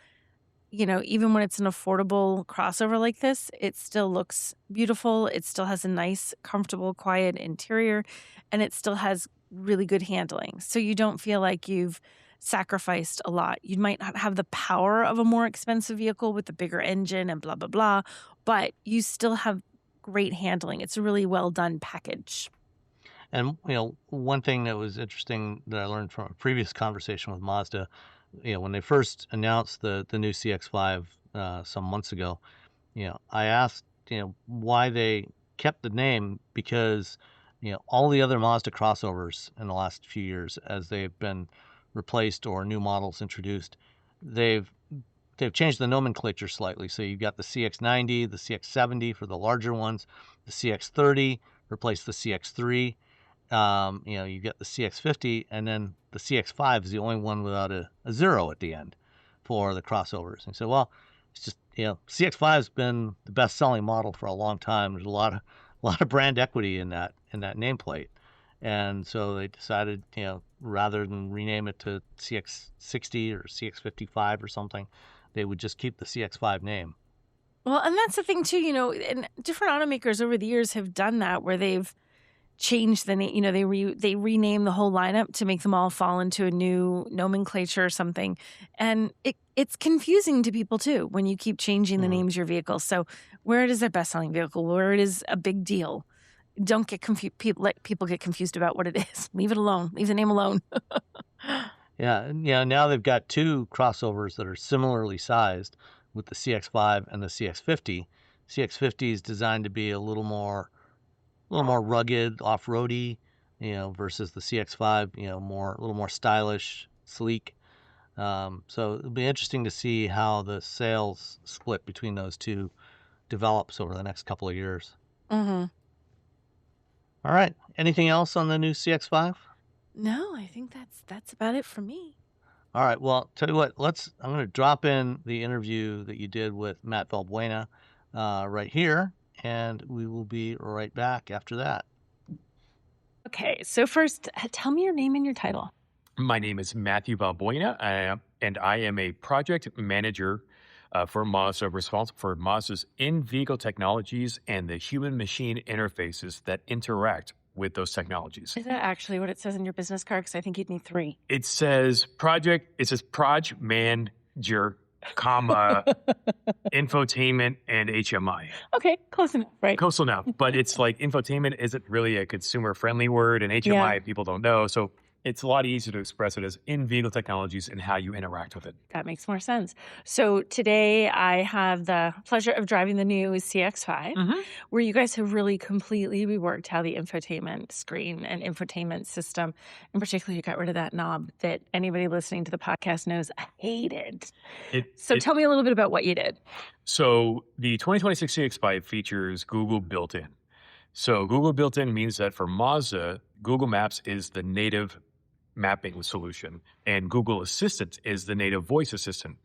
even when it's an affordable crossover like this, it still looks beautiful. It still has a nice, comfortable, quiet interior, and it still has really good handling. So you don't feel like you've sacrificed a lot. You might not have the power of a more expensive vehicle with a bigger engine and blah, blah, blah, but you still have great handling. It's a really well done package. And, one thing that was interesting that I learned from a previous conversation with Mazda, when they first announced the new CX-5 some months ago, I asked, why they kept the name, because, all the other Mazda crossovers in the last few years, as they've been replaced or new models introduced, they've changed the nomenclature slightly. So you've got the CX-90, the CX-70 for the larger ones, the CX-30 replaced the CX-3. You get the CX-50, and then the CX-5 is the only one without a 0 at the end for the crossovers. And so, well, it's just CX-5's been the best-selling model for a long time. There's a lot of brand equity in that nameplate, and so they decided, rather than rename it to CX-60 or CX-55 or something, they would just keep the CX-5 name. Well, and that's the thing too, and different automakers over the years have done that, where they've change the name. They rename the whole lineup to make them all fall into a new nomenclature or something, and it's confusing to people too when you keep changing the names of your vehicles. So where it is a best-selling vehicle, where it is a big deal, don't get confused. Let people get confused about what it is. Leave it alone. Leave the name alone. Yeah, and now they've got two crossovers that are similarly sized with the CX-5 and the CX-50. CX-50 is designed to be a little more rugged, off-roady, versus the CX-5, a little more stylish, sleek. So it'll be interesting to see how the sales split between those two develops over the next couple of years. Mm-hmm. All right. Anything else on the new CX-5? No, I think that's about it for me. All right. Well, tell you what, I'm going to drop in the interview that you did with Matt Valbuena right here, and we will be right back after that. Okay, so first, tell me your name and your title. My name is Matthew Valbuena, and I am a project manager for Mazda, responsible for Mazda's in-vehicle technologies and the human-machine interfaces that interact with those technologies. Is that actually what it says in your business card? Because I think you'd need 3. It says project manager, infotainment and HMI. Okay, close enough, right? Close enough, but it's like infotainment isn't really a consumer-friendly word, and HMI people don't know, so it's a lot easier to express it as in-vehicle technologies and how you interact with it. That makes more sense. So today I have the pleasure of driving the new CX-5, where you guys have really completely reworked how the infotainment screen and infotainment system, and particularly you got rid of that knob that anybody listening to the podcast knows I hated. Tell me a little bit about what you did. So the 2026 CX-5 features Google built-in. So Google built-in means that for Mazda, Google Maps is the native mapping solution, and Google Assistant is the native voice assistant.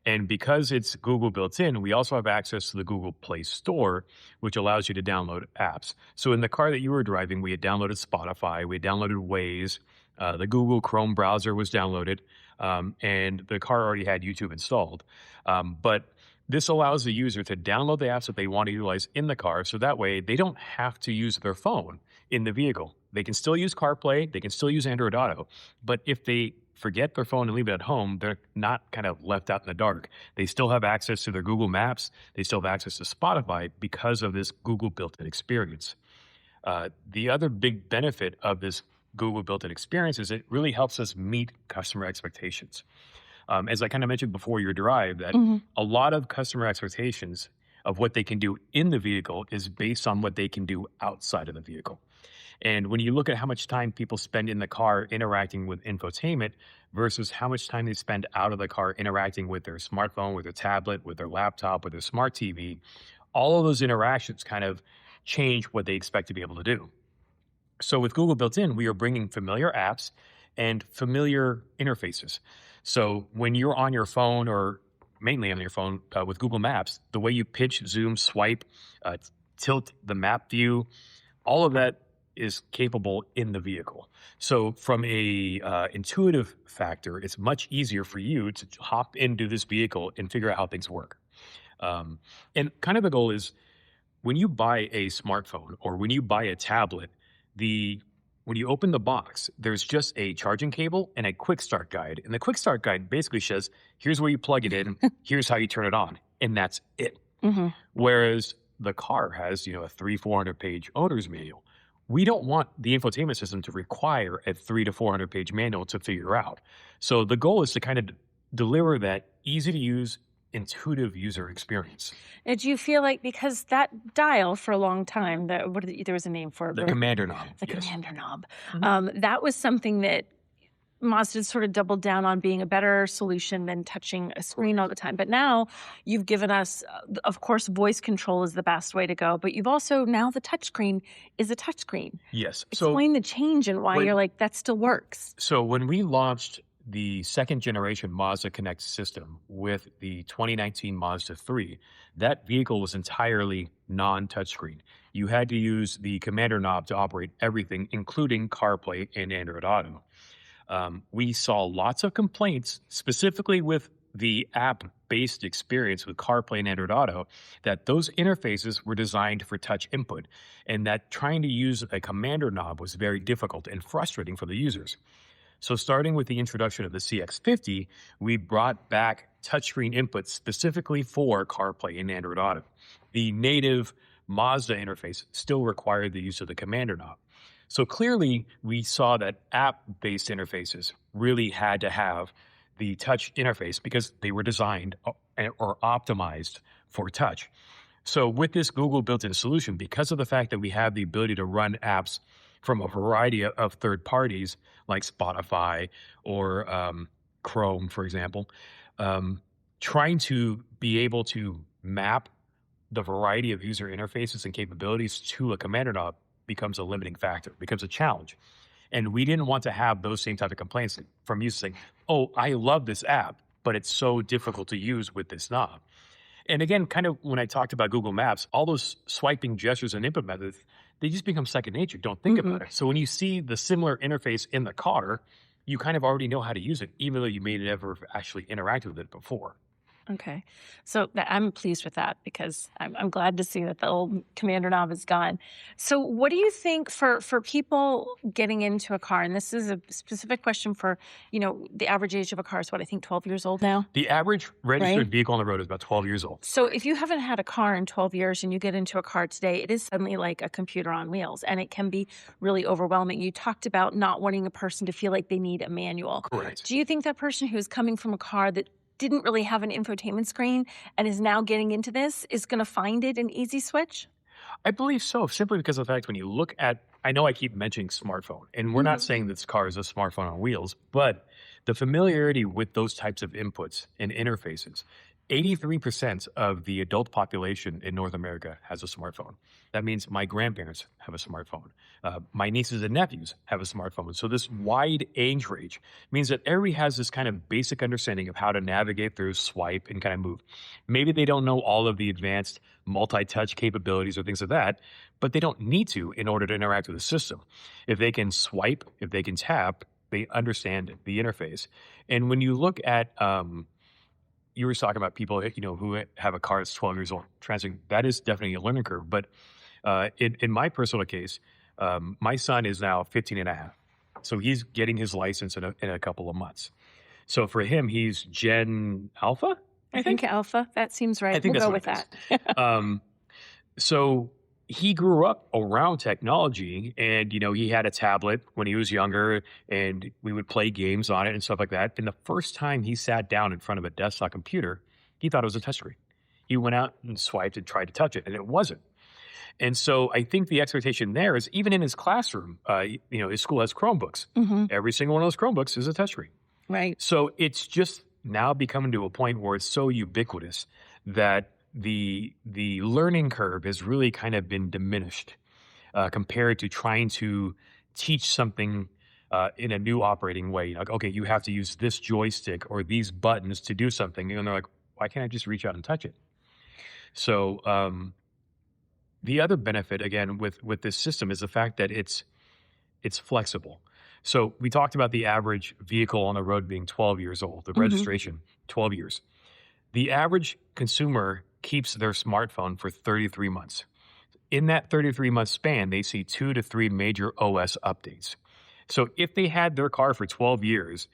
And because it's Google built in, we also have access to the Google Play Store, which allows you to download apps. So in the car that you were driving, we had downloaded Spotify, we had downloaded Waze, the Google Chrome browser was downloaded, and the car already had YouTube installed. But this allows the user to download the apps that they want to utilize in the car, so that way they don't have to use their phone in the vehicle. They can still use CarPlay, they can still use Android Auto, but if they forget their phone and leave it at home, they're not kind of left out in the dark. They still have access to their Google Maps, they still have access to Spotify because of this Google built-in experience. The other big benefit of this Google built-in experience is it really helps us meet customer expectations. As I kind of mentioned before your drive, that a lot of customer expectations of what they can do in the vehicle is based on what they can do outside of the vehicle. And when you look at how much time people spend in the car interacting with infotainment versus how much time they spend out of the car interacting with their smartphone, with their tablet, with their laptop, with their smart TV, all of those interactions kind of change what they expect to be able to do. So with Google built-in, we are bringing familiar apps and familiar interfaces. So when you're on your phone, or mainly on your phone with Google Maps, the way you pitch, zoom, swipe, tilt the map view, all of that is capable in the vehicle. So from a intuitive factor, it's much easier for you to hop into this vehicle and figure out how things work. And kind of the goal is when you buy a smartphone or when you buy a tablet, when you open the box, there's just a charging cable and a quick start guide. And the quick start guide basically says, here's where you plug it in, here's how you turn it on, and that's it. Whereas the car has, a 300-400 page owner's manual. We don't want the infotainment system to require a 300 to 400 page manual to figure out. So the goal is to kind of deliver that easy to use, intuitive user experience. And do you feel like, because that dial for a long time, there was a name for it. The commander knob. The commander knob. That was something that Mazda sort of doubled down on being a better solution than touching a screen all the time. But now you've given us, of course, voice control is the best way to go. But you've also, now the touchscreen is a touchscreen. Yes. Explain the change and why you're like, that still works. So when we launched the second generation Mazda Connect system with the 2019 Mazda 3, that vehicle was entirely non-touchscreen. You had to use the commander knob to operate everything, including CarPlay and Android Auto. We saw lots of complaints, specifically with the app based experience with CarPlay and Android Auto, that those interfaces were designed for touch input, and that trying to use a commander knob was very difficult and frustrating for the users. So starting with the introduction of the CX-50, we brought back touchscreen inputs specifically for CarPlay and Android Auto. The native Mazda interface still required the use of the commander knob. So clearly, we saw that app-based interfaces really had to have the touch interface because they were designed or optimized for touch. So with this Google built-in solution, because of the fact that we have the ability to run apps from a variety of third parties like Spotify or Chrome, for example, trying to be able to map the variety of user interfaces and capabilities to a commander knob becomes a limiting factor, becomes a challenge. And we didn't want to have those same type of complaints from users saying, oh, I love this app, but it's so difficult to use with this knob. And again, kind of when I talked about Google Maps, all those swiping gestures and input methods, they just become second nature. Don't think about it. So when you see the similar interface in the car, you kind of already know how to use it, even though you may never actually interact with it before. Okay. So I'm pleased with that because I'm glad to see that the old commander knob is gone. So what do you think for people getting into a car? And this is a specific question for, the average age of a car is what, I think 12 years old now? The average registered vehicle on the road is about 12 years old. So if you haven't had a car in 12 years and you get into a car today, it is suddenly like a computer on wheels, and it can be really overwhelming. You talked about not wanting a person to feel like they need a manual. Correct. Do you think that person who's coming from a car that didn't really have an infotainment screen and is now getting into this is going to find it an easy switch? I believe so, simply because of the fact when you look at, I know I keep mentioning smartphone, and we're not saying this car is a smartphone on wheels, but the familiarity with those types of inputs and interfaces, 83% of the adult population in North America has a smartphone. That means my grandparents have a smartphone. My nieces and nephews have a smartphone. So this wide age range means that everybody has this kind of basic understanding of how to navigate through, swipe, and kind of move. Maybe they don't know all of the advanced multi-touch capabilities or things like that, but they don't need to in order to interact with the system. If they can swipe, if they can tap, they understand the interface. And when you look at you were talking about people, who have a car that's 12 years old. That is definitely a learning curve. But in my personal case, my son is now 15 and a half. So he's getting his license in a couple of months. So for him, he's Gen Alpha, I think Alpha. That seems right. I think we'll that's go what with it that. So he grew up around technology, and he had a tablet when he was younger, and we would play games on it and stuff like that. And the first time he sat down in front of a desktop computer, he thought it was a touchscreen. He went out and swiped and tried to touch it, and it wasn't. And so I think the expectation there is, even in his classroom, his school has Chromebooks. Every single one of those Chromebooks is a touchscreen. Right. So it's just now becoming to a point where it's so ubiquitous that the learning curve has really kind of been diminished compared to trying to teach something in a new operating way. Okay, you have to use this joystick or these buttons to do something. And they're like, why can't I just reach out and touch it? So the other benefit, again, with this system is the fact that it's flexible. So we talked about the average vehicle on the road being 12 years old, the registration, 12 years. The average consumer keeps their smartphone for 33 months. In that 33-month span, they see 2 to 3 major OS updates. So if they had their car for 12 years,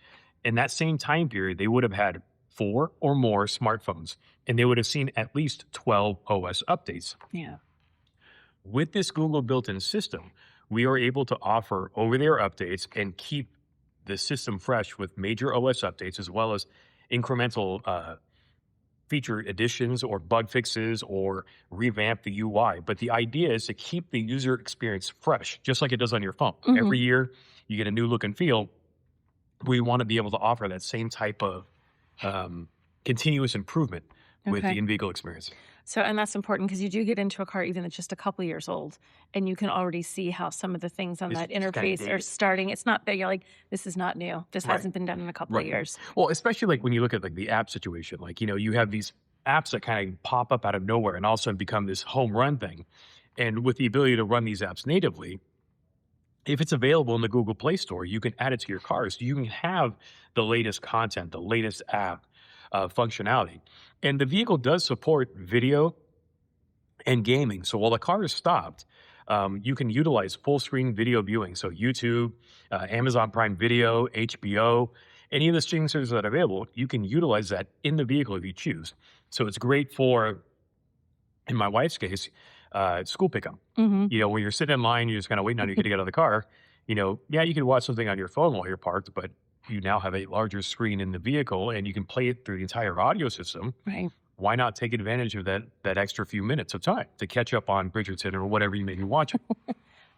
in that same time period, they would have had 4 or more smartphones, and they would have seen at least 12 OS updates. Yeah. With this Google built-in system, we are able to offer over-the-air updates and keep the system fresh with major OS updates, as well as incremental feature additions or bug fixes or revamp the UI. But the idea is to keep the user experience fresh, just like it does on your phone. Every year, you get a new look and feel. We want to be able to offer that same type of continuous improvement with the in-vehicle experience. So, and that's important because you do get into a car even that's just a couple years old, and you can already see how some of the things on that interface are starting. It's not that you're like, this is not new. This hasn't been done in a couple of years. Well, especially like when you look at like the app situation, like, you have these apps that kind of pop up out of nowhere and all of a sudden become this home run thing. And with the ability to run these apps natively, if it's available in the Google Play Store, you can add it to your cars. You can have the latest content, the latest app, functionality. And the vehicle does support video and gaming. So while the car is stopped, you can utilize full screen video viewing. So YouTube, Amazon Prime Video, HBO, any of the streaming services that are available, you can utilize that in the vehicle if you choose. So it's great for, in my wife's case, school pickup. Mm-hmm. You know, when you're sitting in line, you're just kind of waiting on your kid to get out of the car. You know, yeah, you can watch something on your phone while you're parked, but you now have a larger screen in the vehicle and you can play it through the entire audio system. Right. Why not take advantage of that extra few minutes of time to catch up on Bridgerton or whatever you may be watching?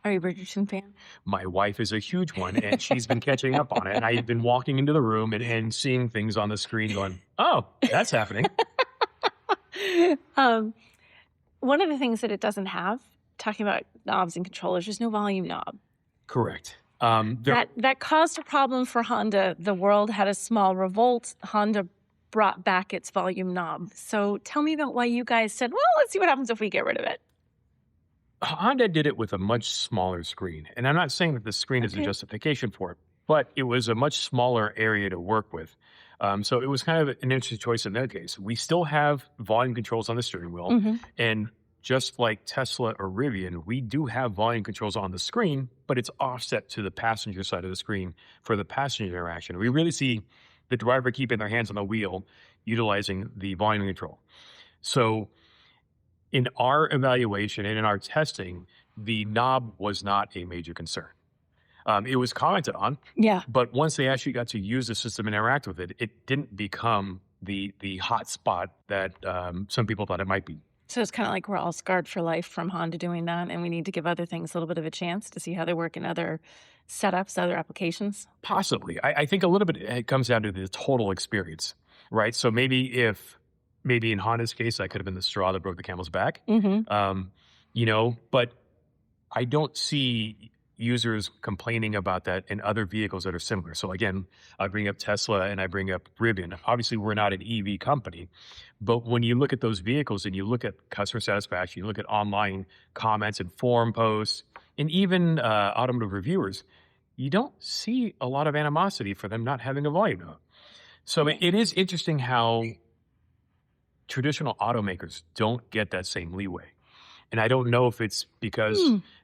Are you a Bridgerton fan? My wife is a huge one, and she's been catching up on it. And I've been walking into the room and seeing things on the screen going, oh, that's happening. One of the things that it doesn't have, talking about knobs and controllers, there's no volume knob. Correct. That caused a problem for Honda. The world had a small revolt. Honda brought back its volume knob. So tell me about why you guys said, well, let's see what happens if we get rid of it. Honda did it with a much smaller screen. And I'm not saying that the screen is a justification for it, but it was a much smaller area to work with. So it was kind of an interesting choice in their case. We still have volume controls on the steering wheel. Mm-hmm. And just like Tesla or Rivian, we do have volume controls on the screen, but it's offset to the passenger side of the screen for the passenger interaction. We really see the driver keeping their hands on the wheel, utilizing the volume control. So in our evaluation and in our testing, the knob was not a major concern. It was commented on, but once they actually got to use the system and interact with it, it didn't become the hot spot that some people thought it might be. So it's kind of like we're all scarred for life from Honda doing that, and we need to give other things a little bit of a chance to see how they work in other setups, other applications? Possibly. I think a little bit it comes down to the total experience, right? So maybe in Honda's case, that could have been the straw that broke the camel's back, you know, but I don't see users complaining about that in other vehicles that are similar. So again, I bring up Tesla and I bring up Rivian. Obviously, we're not an EV company, but when you look at those vehicles and you look at customer satisfaction, you look at online comments and forum posts, and even automotive reviewers, you don't see a lot of animosity for them not having a volume knob. So it is interesting how traditional automakers don't get that same leeway. And I don't know if it's because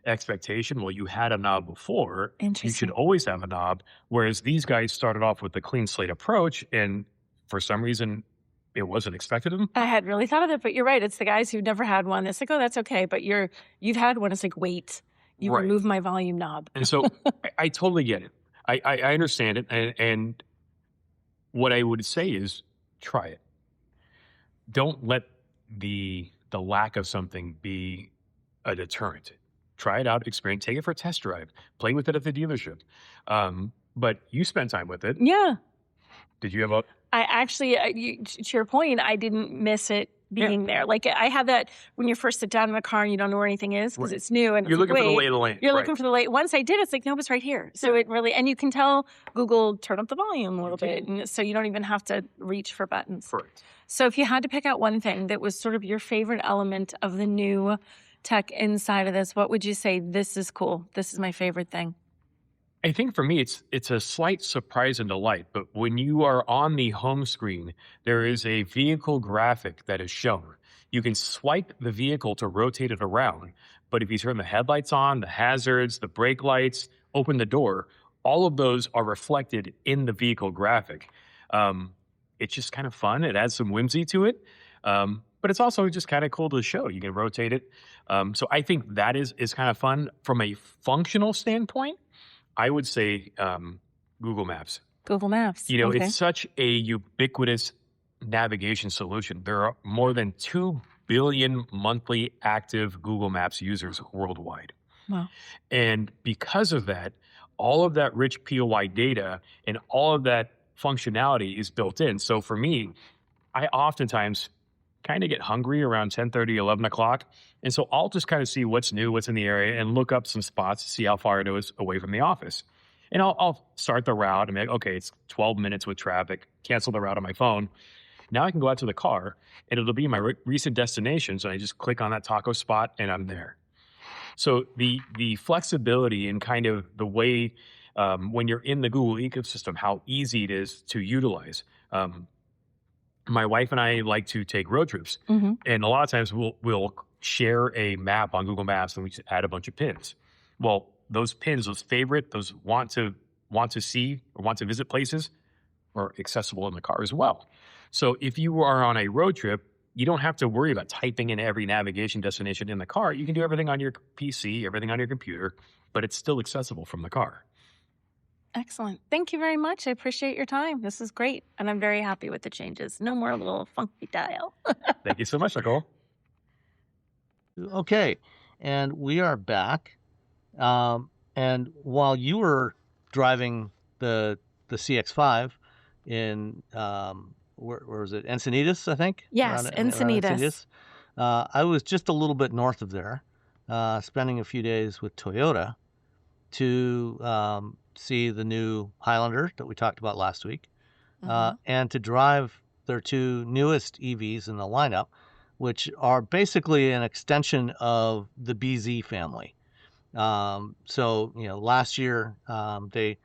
expectation, well, you had a knob before, you should always have a knob, whereas these guys started off with the clean slate approach, and for some reason, it wasn't expected of them. I had really thought of it, but you're right. It's the guys who've never had one. It's like, oh, that's okay, but you've had one. It's like, wait, you remove my volume knob. And so I totally get it. I understand it, and what I would say is try it. Don't let the lack of something be a deterrent. Try it out, experience, take it for a test drive, play with it at the dealership. But you spent time with it. Yeah. Did you have a... I actually, to your point, I didn't miss it being there. Like I have that when you first sit down in the car and you don't know where anything is because it's new. And you're looking for the lay of the land. You're looking for the lay. Once I did, it's like, nope, it's right here. So it really, and you can tell Google turn up the volume a little bit. And so you don't even have to reach for buttons. Correct. So if you had to pick out one thing that was sort of your favorite element of the new tech inside of this, what would you say, this is cool, this is my favorite thing? I think for me, it's a slight surprise and delight. But when you are on the home screen, there is a vehicle graphic that is shown. You can swipe the vehicle to rotate it around. But if you turn the headlights on, the hazards, the brake lights, open the door, all of those are reflected in the vehicle graphic. It's just kind of fun. It adds some whimsy to it. But it's also just kind of cool to show. You can rotate it. So I think that is kind of fun. From a functional standpoint, I would say Google Maps. Google Maps. You know, it's such a ubiquitous navigation solution. There are more than 2 billion monthly active Google Maps users worldwide. Wow. And because of that, all of that rich POI data and all of that functionality is built in. So for me, I oftentimes kind of get hungry around 10:30, 11 o'clock. And so I'll just kind of see what's new, what's in the area, and look up some spots to see how far it is away from the office. And I'll start the route and be like, okay, it's 12 minutes with traffic, cancel the route on my phone. Now I can go out to the car and it'll be my recent destination. So I just click on that taco spot and I'm there. So the flexibility and kind of the way when you're in the Google ecosystem, how easy it is to utilize. my wife and I like to take road trips, and a lot of times we'll share a map on Google Maps and we just add a bunch of pins. Well, those pins, those favorite, those want to see or want to visit places, are accessible in the car as well. So if you are on a road trip, you don't have to worry about typing in every navigation destination in the car. You can do everything on your PC, everything on your computer, but it's still accessible from the car. Excellent. Thank you very much. I appreciate your time. This is great. And I'm very happy with the changes. No more little funky dial. Thank you so much, Nicole. Okay, and we are back. And while you were driving the CX-5 in where was it? Encinitas, I think. Yes, around Encinitas. I was just a little bit north of there, spending a few days with Toyota to see the new Highlander that we talked about last week, and to drive their two newest EVs in the lineup, which are basically an extension of the BZ family. So, last year they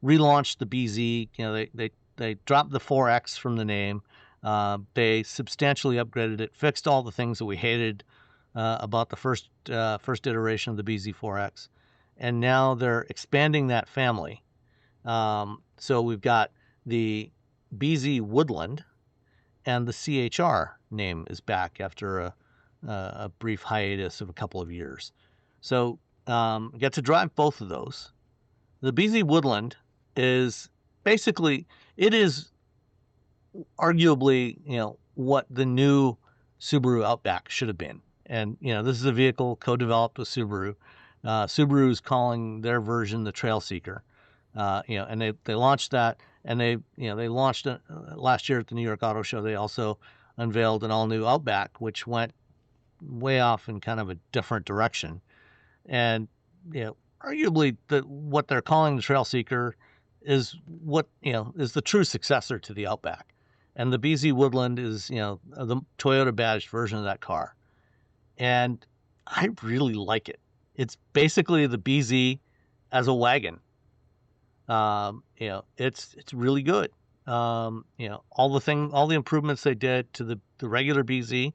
relaunched the BZ. They dropped the 4X from the name. They substantially upgraded it, fixed all the things that we hated about the first iteration of the BZ4X, and now they're expanding that family. So we've got the BZ Woodland, and the C-HR name is back after a brief hiatus of a couple of years. So get to drive both of those. The BZ Woodland is basically, it is arguably, what the new Subaru Outback should have been. And, this is a vehicle co-developed with Subaru. Subaru is calling their version the Trail Seeker. And they launched that, and they launched it last year at the New York Auto Show. They also unveiled an all-new Outback, which went way off in kind of a different direction. And, arguably what they're calling the Trail Seeker is what, is the true successor to the Outback. And the BZ Woodland is, the Toyota badged version of that car. And I really like it. It's basically the BZ as a wagon. It's really good. All the improvements they did to the regular BZ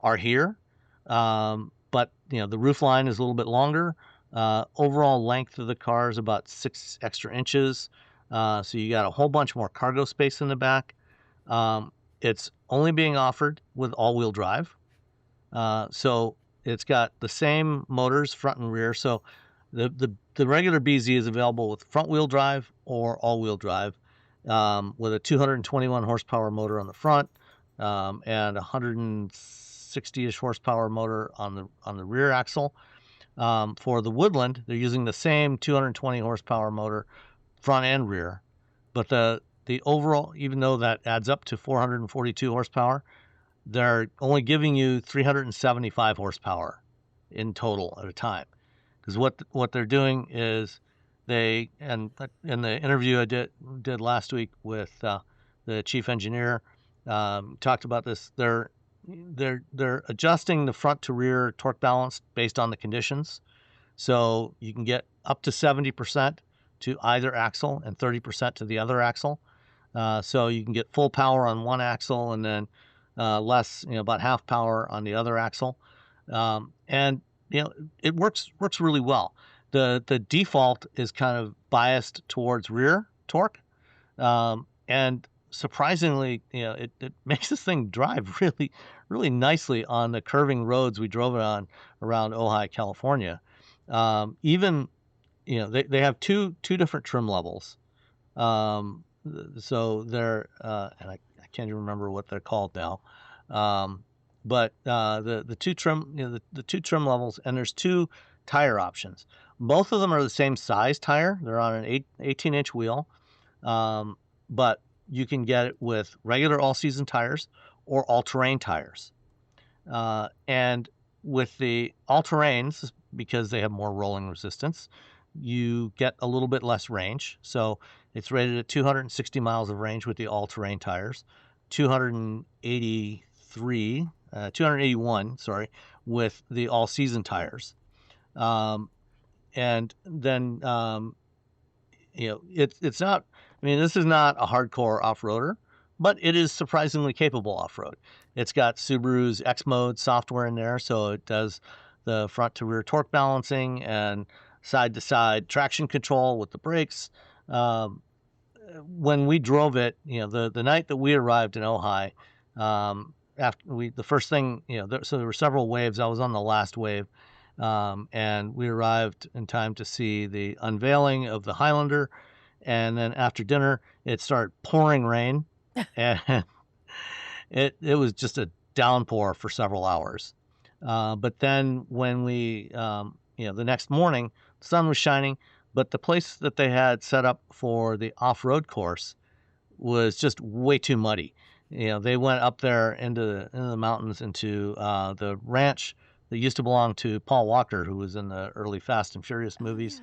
are here. But the roof line is a little bit longer. Overall length of the car is about 6 extra inches. So you got a whole bunch more cargo space in the back. It's only being offered with all-wheel drive. So it's got the same motors front and rear. So the regular BZ is available with front-wheel drive or all-wheel drive, with a 221 horsepower motor on the front, and 160-ish horsepower motor on the rear axle. For the Woodland, they're using the same 220 horsepower motor front and rear, but the overall, even though that adds up to 442 horsepower, they're only giving you 375 horsepower in total at a time. Because what they're doing is and in the interview I did last week with the chief engineer, talked about this. They're adjusting the front to rear torque balance based on the conditions, so you can get up to 70% to either axle and 30% to the other axle. So you can get full power on one axle and then less, about half power on the other axle, and it works really well. The default is kind of biased towards rear torque, and surprisingly, it makes this thing drive really, really nicely on the curving roads we drove it on around Ojai, California. Even, they have two different trim levels. So they're, and I can't even remember what they're called now. But the two trim, the two trim levels, and there's two tire options. Both of them are the same size tire. They're on an 18-inch wheel, but you can get it with regular all-season tires or all-terrain tires. And with the all-terrains, because they have more rolling resistance, you get a little bit less range. So it's rated at 260 miles of range with the all-terrain tires, 281, with the all-season tires. And then, it's not, this is not a hardcore off-roader, but it is surprisingly capable off-road. It's got Subaru's X Mode software in there, so it does the front to rear torque balancing and side to side traction control with the brakes. When we drove it, the night that we arrived in Ojai, the first thing, so there were several waves. I was on the last wave, and we arrived in time to see the unveiling of the Highlander. And then after dinner, it started pouring rain, and it was just a downpour for several hours. But then when we, the next morning, the sun was shining, but the place that they had set up for the off-road course was just way too muddy. They went up there into the mountains, into the ranch that used to belong to Paul Walker, who was in the early Fast and Furious movies.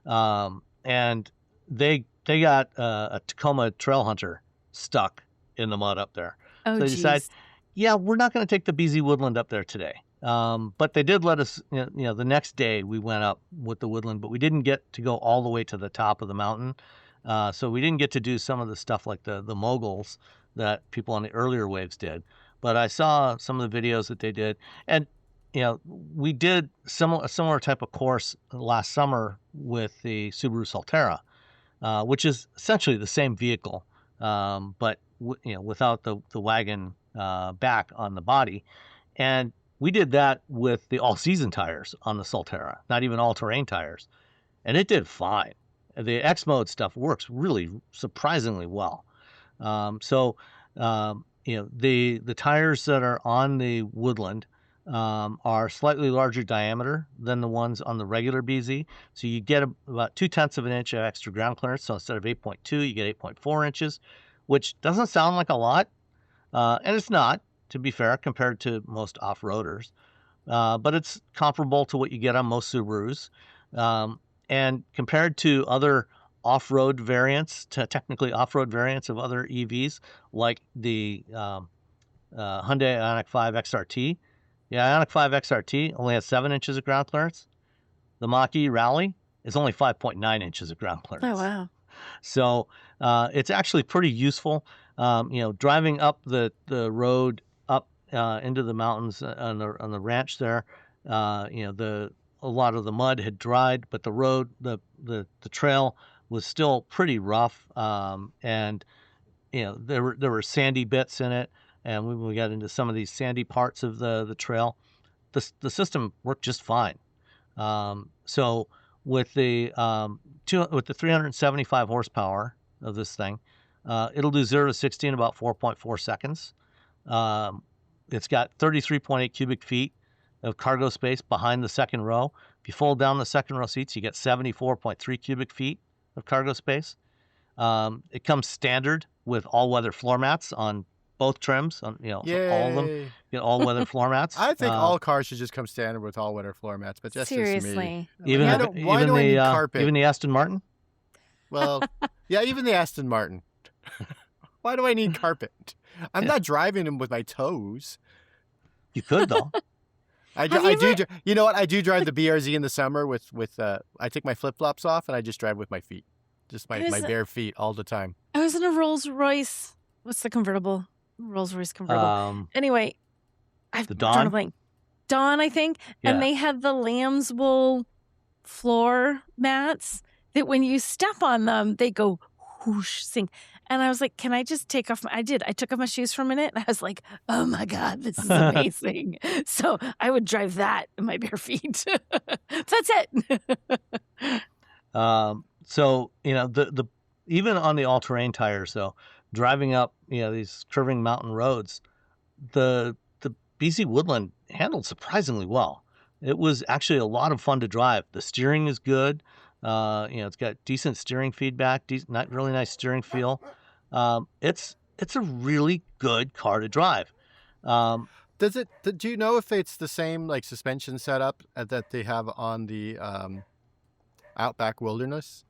And they got a Tacoma Trail Hunter stuck in the mud up there. Oh, so they decided, geez. we're not going to take the BZ Woodland up there today. But they did let us, the next day we went up with the Woodland, but we didn't get to go all the way to the top of the mountain. So we didn't get to do some of the stuff like the moguls that people on the earlier waves did. But I saw some of the videos that they did. And, we did a similar type of course last summer with the Subaru Solterra, which is essentially the same vehicle, but, without the wagon back on the body. And we did that with the all-season tires on the Solterra, not even all-terrain tires. And it did fine. The X-Mode stuff works really surprisingly well. The tires that are on the Woodland are slightly larger diameter than the ones on the regular BZ. So you get about 0.2 of an inch of extra ground clearance. So instead of 8.2, you get 8.4 inches, which doesn't sound like a lot. And it's not, to be fair, compared to most off-roaders. But it's comparable to what you get on most Subarus. And compared to other off-road variants, technically off-road variants of other EVs, like the Hyundai Ioniq 5 XRT. The Ioniq 5 XRT only has 7 inches of ground clearance. The Mach-E Rally is only 5.9 inches of ground clearance. Oh, wow. So it's actually pretty useful. Driving up the road up into the mountains on the ranch there, a lot of the mud had dried, but the road, the trail was still pretty rough, and there were sandy bits in it. And when we got into some of these sandy parts of the trail, the system worked just fine. So with the 375 horsepower of this thing, it'll do 0 to 60 in about 4.4 seconds. It's got 33.8 cubic feet of cargo space behind the second row. If you fold down the second row seats, you get 74.3 cubic feet of cargo space. It comes standard with all-weather floor mats on both trims, so all of them get all-weather floor mats. I think all cars should just come standard with all-weather floor mats, but that's Seriously. just me. Even Why do I need carpet? Even the Aston Martin? Well, yeah, even the Aston Martin. Why do I need carpet? I'm not driving them with my toes. You could, though. I do. You know what? I do drive the BRZ in the summer with I take my flip-flops off and I just drive with my feet. Just my bare feet all the time. I was in a Rolls Royce. What's the convertible? Rolls Royce convertible. Anyway, I've the drawn a blank. Dawn, I think. Yeah. And they had the lamb's wool floor mats that when you step on them, they go whoosh, sink. And I was like, can I just take off I took off my shoes for a minute and I was like, oh my God, this is amazing. So I would drive that in my bare feet. That's it. So, the even on the all-terrain tires, though, driving up, these curving mountain roads, the BZ Woodland handled surprisingly well. It was actually a lot of fun to drive. The steering is good. It's got decent steering feedback, really nice steering feel. It's a really good car to drive. Do you know if it's the same like suspension setup that they have on the Outback Wilderness?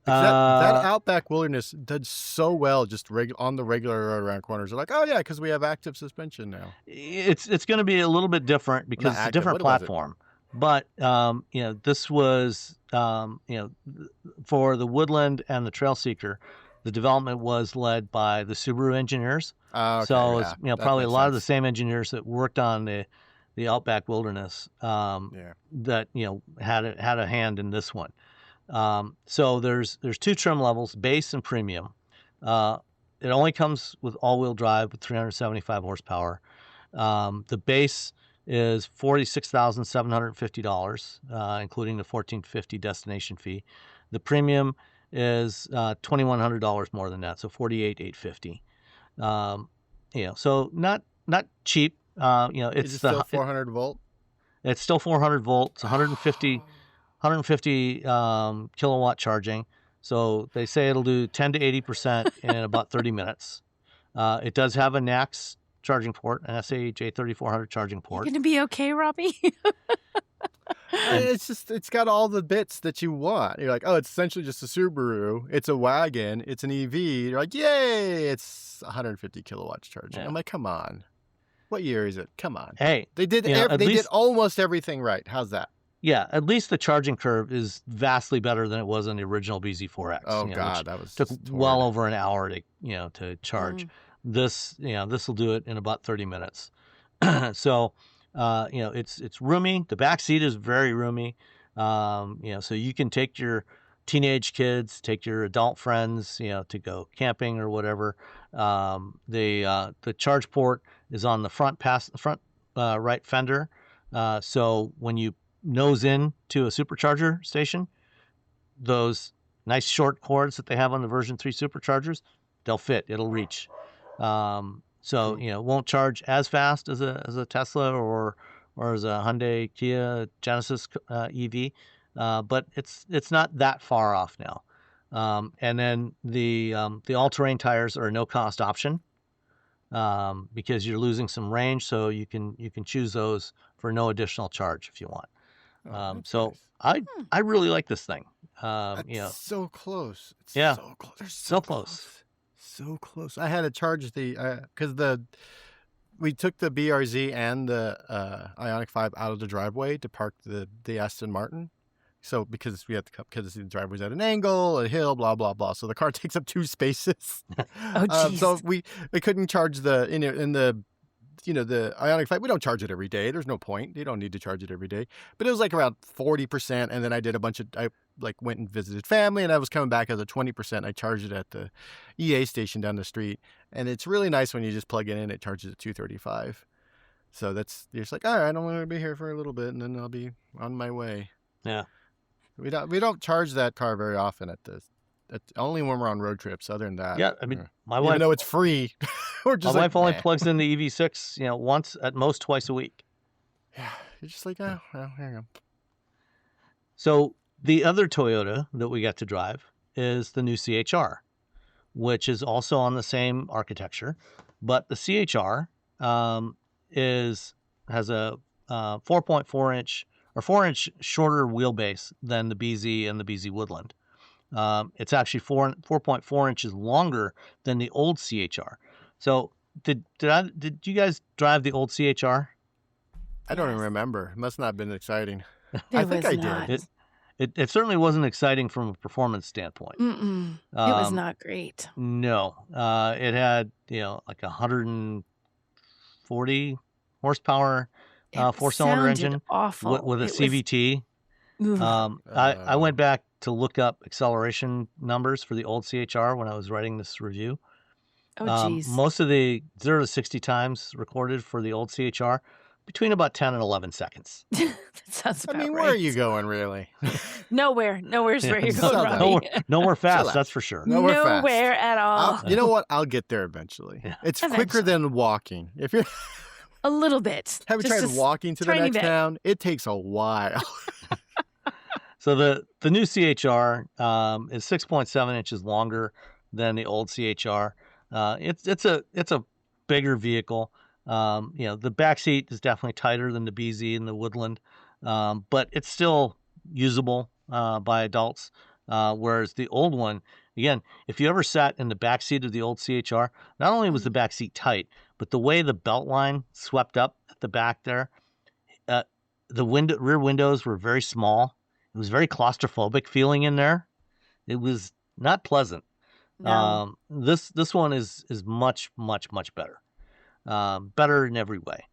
That Outback Wilderness did so well just on the regular road around corners. They're like, oh yeah, because we have active suspension now. It's going to be a little bit different because it's a different platform. But this was for the Woodland and the Trail Seeker. the development was led by the Subaru engineers. Okay, So yeah, it's that probably a makes lot of the sense. same engineers that worked on the Outback Wilderness Yeah. that had a hand in this one. So there's two trim levels, base and premium. It only comes with all-wheel drive with 375 horsepower. The base is $46,750, including the $1,450 destination fee. The premium is $2,100 more than that, so $48,850. So not cheap. Is it still 400 volt? It's still 400 volts, 150 kilowatt charging. So they say it'll do 10 to 80% in about 30 minutes. It does have a NACS charging port, an SAJ3400 charging You port. gonna be okay, Robbie? It's got all the bits that you want. You're like, oh, it's essentially just a Subaru. It's a wagon. It's an EV. You're like, yay! It's 150 kilowatts charging. Yeah. I'm like, come on. What year is it? Come on. Hey, They did. They did almost everything right. How's that? Yeah, at least the charging curve is vastly better than it was on the original BZ4X. Oh which God, that was took torrid. well over an hour to charge. This will do it in about 30 minutes. So it's roomy. The back seat is very roomy. So you can take your teenage kids, take your adult friends, to go camping or whatever. The charge port is on the front right fender. So when you nose in to a supercharger station, those nice short cords that they have on the version 3 superchargers, they'll fit. It'll reach. So it won't charge as fast as a Tesla or as a Hyundai Kia Genesis EV, but it's not that far off now. And then the all-terrain tires are a no-cost option because you're losing some range, so you can choose those for no additional charge if you want. So nice. I really like this thing. So close. It's yeah, so close. They're so close. So close. I had to charge because we took the BRZ and the Ioniq 5 out of the driveway to park the Aston Martin. So because we had to because the driveway's at an angle, a hill, blah blah blah. So the car takes up 2 spaces. Oh geez. So we couldn't charge the Ioniq 5, we don't charge it every day. There's no point. You don't need to charge it every day. But it was like around 40%. And then I did I went and visited family and I was coming back as a 20%. I charged it at the EA station down the street. And it's really nice when you just plug it in, it charges at 235. So you're just like, all right, I'm going to be here for a little bit and then I'll be on my way. Yeah. We don't charge that car very often only when we're on road trips. Other than that, yeah, I mean, my even wife, though it's free, we're just my wife only plugs in the EV6, once at most twice a week. Yeah, you're just like, oh, well, here you go. So the other Toyota that we got to drive is the new C-HR, which is also on the same architecture, but the C-HR has a 4.4-inch or 4-inch shorter wheelbase than the BZ and the BZ Woodland. It's actually 4.4 inches longer than the old C-HR. So did you guys drive the old C-HR? I don't even remember. It must not have been exciting. There I think was I not. did. It certainly wasn't exciting from a performance standpoint. It was not great. No, it had like 140 horsepower 4-cylinder engine awful. with a CVT. I went back to look up acceleration numbers for the old C-HR when I was writing this review. Oh, geez. Most of the 0 to 60 times recorded for the old C-HR between about 10 and 11 seconds. That sounds about right. Where are you going, really? Nowhere. Nowhere's where you're going, Robbie. Nowhere fast, that's for sure. Nowhere at all. You know what? I'll get there eventually. Yeah. It's quicker than walking. If you're a little bit. Have you tried walking to the next town? It takes a while. So the new C-HR is 6.7 inches longer than the old C-HR. It's a bigger vehicle. The back seat is definitely tighter than the BZ and the Woodland, but it's still usable by adults. Whereas the old one, again, if you ever sat in the back seat of the old C-HR, not only was the back seat tight, but the way the belt line swept up at the back there, the rear windows were very small. It was very claustrophobic feeling in there. It was not pleasant. No. This one is much better, better in every way.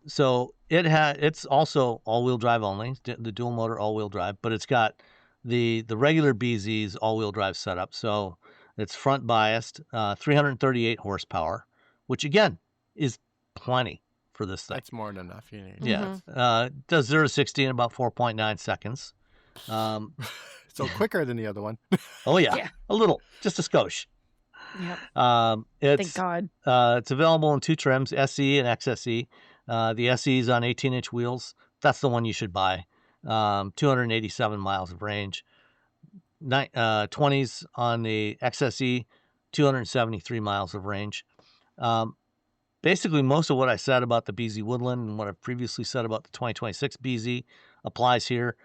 So it's also all-wheel drive only, the dual motor all-wheel drive, but it's got the regular BZ's all-wheel drive setup. So it's front biased, 338 horsepower, which again is plenty for this thing. That's more than enough. You need. Yeah, does 0 to 60 in about 4.9 seconds. So quicker than the other one. Oh yeah, Yeah. a little, just a skosh. Yep. It's Thank God. it's available in two trims, SE and XSE. The SE is on 18-inch wheels. That's the one you should buy. 287 miles of range. 20s on the XSE, 273 miles of range. Basically, most of what I said about the BZ Woodland and what I've previously said about the 2026 BZ applies here.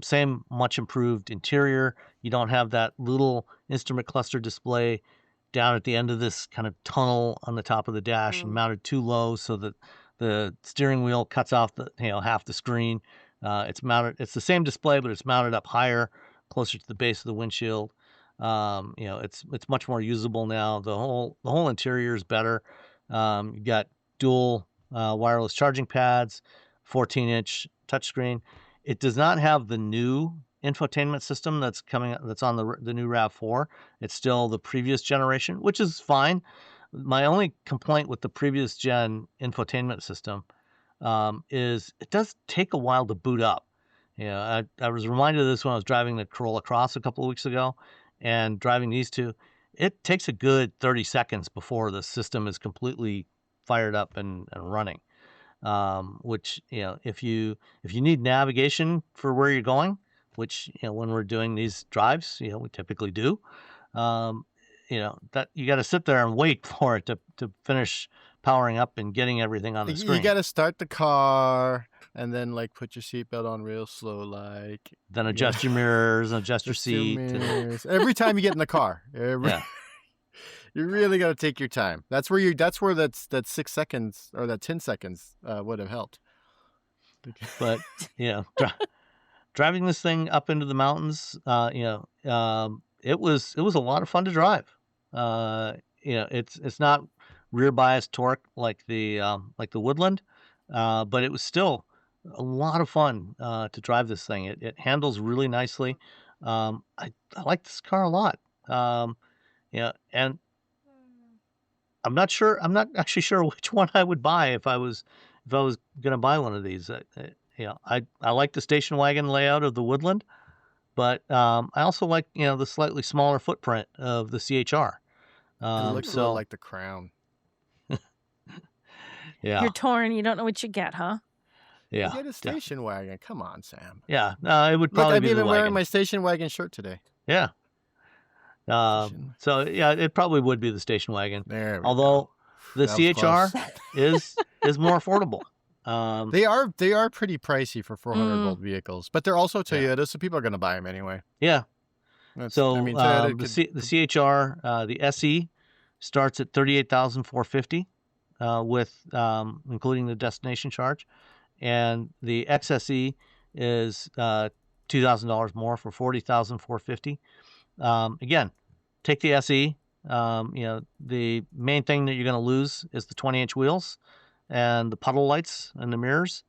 Same much improved interior. You don't have that little instrument cluster display down at the end of this kind of tunnel on the top of the dash and mounted too low so that the steering wheel cuts off the half the screen. It's the same display, but it's mounted up higher, closer to the base of the windshield. It's much more usable now. The whole interior is better. You got dual wireless charging pads, 14-inch touchscreen. It does not have the new infotainment system that's on the new RAV4. It's still the previous generation, which is fine. My only complaint with the previous gen infotainment system is it does take a while to boot up. I was reminded of this when I was driving the Corolla Cross a couple of weeks ago, and driving these two. It takes a good 30 seconds before the system is completely fired up and running. Which if you need navigation for where you're going, which when we're doing these drives, we typically do, that you got to sit there and wait for it to finish powering up and getting everything on the screen. You got to start the car and then put your seatbelt on real slow, then adjust your mirrors and adjust your seat. Every time you get in the car. You really got to take your time. That's where that 6 seconds or that 10 seconds would have helped. But driving this thing up into the mountains, it was a lot of fun to drive. It's not rear bias torque like the Woodland, but it was still a lot of fun to drive this thing. It handles really nicely. I like this car a lot. And I'm not actually sure which one I would buy if I was going to buy one of these. I like the station wagon layout of the Woodland, but I also like the slightly smaller footprint of the CHR. It looks a little like the Crown. Yeah, You're torn. You don't know what you get, huh? Yeah, you get a station wagon. Come on, Sam. Yeah, it would probably be the wagon. I'm even wearing my station wagon shirt today. Yeah. So yeah, it probably would be the station wagon. Although the CHR is more affordable. They are pretty pricey for 400-volt vehicles, but they're also Toyota, so people are going to buy them anyway. Yeah. The CHR, the SE starts at $38,450 with including the destination charge, and the XSE is $2,000 more for $40,450. Again, take the SE. The main thing that you're going to lose is the 20-inch wheels and the puddle lights and the mirrors.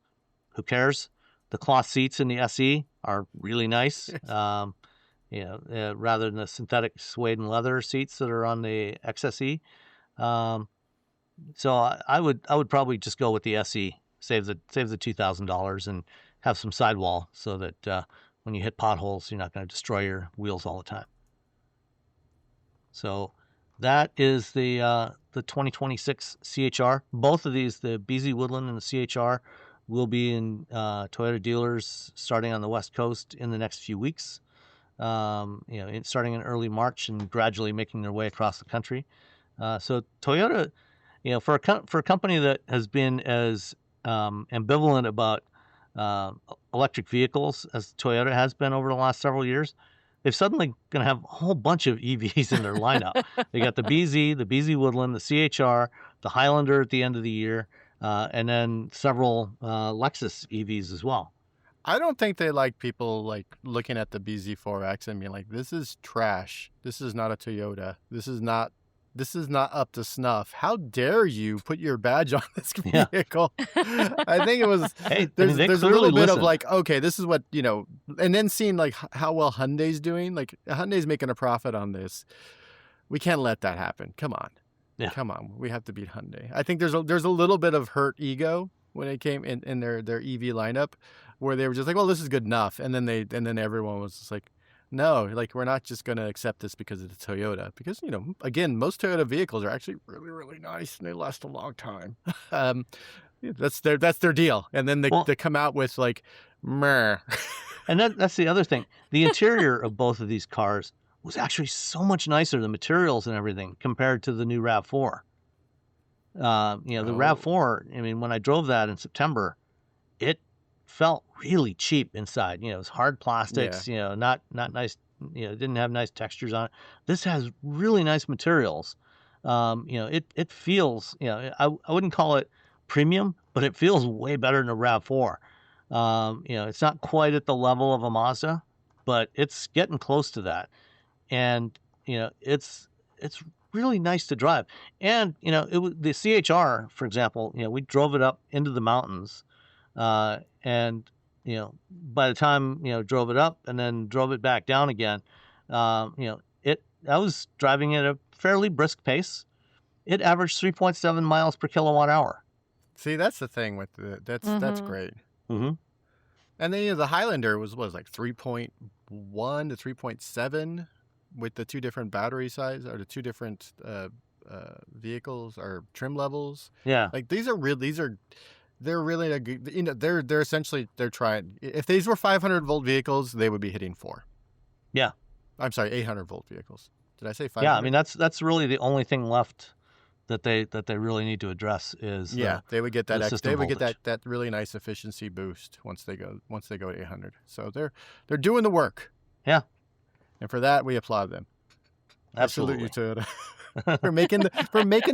Who cares? The cloth seats in the SE are really nice. Rather than the synthetic suede and leather seats that are on the XSE. So I would probably just go with the SE. Save the $2,000 and have some sidewall so that when you hit potholes, you're not going to destroy your wheels all the time. So that is the 2026 CHR. Both of these, the BZ Woodland and the CHR, will be in Toyota dealers starting on the West Coast in the next few weeks. Starting in early March and gradually making their way across the country. So Toyota, for a company that has been as ambivalent about electric vehicles as Toyota has been over the last several years, they've suddenly going to have a whole bunch of EVs in their lineup. They got the BZ Woodland, the CHR, the Highlander at the end of the year, and then several Lexus EVs as well. I don't think they like people like looking at the BZ4X and being like, "This is trash. This is not a Toyota. This is not up to snuff. How dare you put your badge on this Yeah. vehicle?" I think it was Hey, I mean, there's they a clearly little bit of listened. like, okay, this is what, and then seeing like how well Hyundai's doing. Like Hyundai's making a profit on this. We can't let that happen. Come on. Yeah. Come on. We have to beat Hyundai. I think there's a little bit of hurt ego when it came in their EV lineup, where they were just like, well, this is good enough. And then everyone was just like, no, like we're not just going to accept this because it's a Toyota. Because, again, most Toyota vehicles are actually really, really nice and they last a long time. That's their deal. And then they come out with like, meh. And that's the other thing. The interior of both of these cars was actually so much nicer, the materials and everything, compared to the new RAV4. The RAV4, I mean, when I drove that in September, it felt really cheap inside. It was hard plastics, not nice, it didn't have nice textures on it. This has really nice materials. It feels, I wouldn't call it premium, but it feels way better than a RAV4. It's not quite at the level of a Mazda, but it's getting close to that. And, it's really nice to drive. And, it was the C-HR, for example, we drove it up into the mountains. And, by the time, drove it up and then drove it back down again, I was driving at a fairly brisk pace. It averaged 3.7 miles per kilowatt hour. See, that's the thing with that's great. Mm-hmm. And then the Highlander was like 3.1 to 3.7 with the two different battery size or the two different vehicles or trim levels. Yeah, like they're really a good, they're essentially they're trying. If these were 500 volt vehicles, they would be hitting 4. Yeah, I'm sorry, 800 volt vehicles. Did I say 500? Yeah, I mean that's really the only thing left that they really need to address is they would get that they would voltage. get that really nice efficiency boost once they go to 800. So they're doing the work. Yeah, and for that we applaud them. Absolutely. I salute you, Toyota, for making the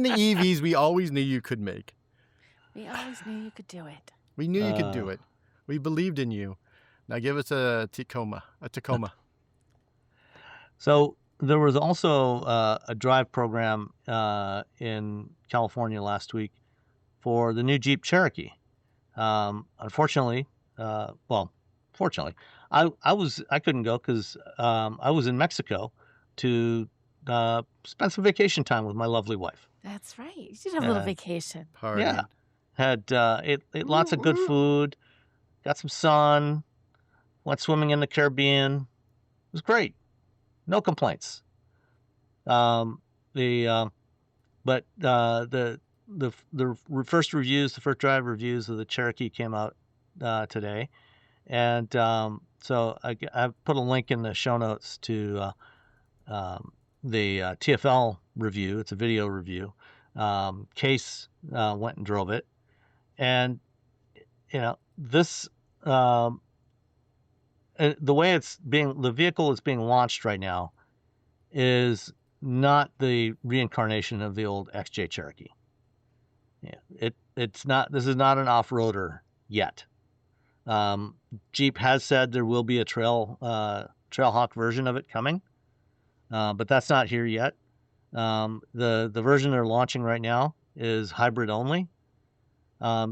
EVs we always knew you could make. We always knew you could do it. We knew you could do it. We believed in you. Now give us a Tacoma. So there was also a drive program in California last week for the new Jeep Cherokee. Unfortunately, fortunately, I couldn't go because I was in Mexico to spend some vacation time with my lovely wife. That's right. You did have a little vacation. Party. Yeah, had ate lots of good food, got some sun, went swimming in the Caribbean. It was great. No complaints. The first reviews, the first drive reviews of the Cherokee came out today, and so I put a link in the show notes to the TFL review. It's a video review. Case went and drove it, and this. The way the vehicle is being launched right now is not the reincarnation of the old XJ Cherokee. Yeah, it's not. This is not an off-roader yet. Jeep has said there will be a Trailhawk version of it coming, but that's not here yet. The version they're launching right now is hybrid only.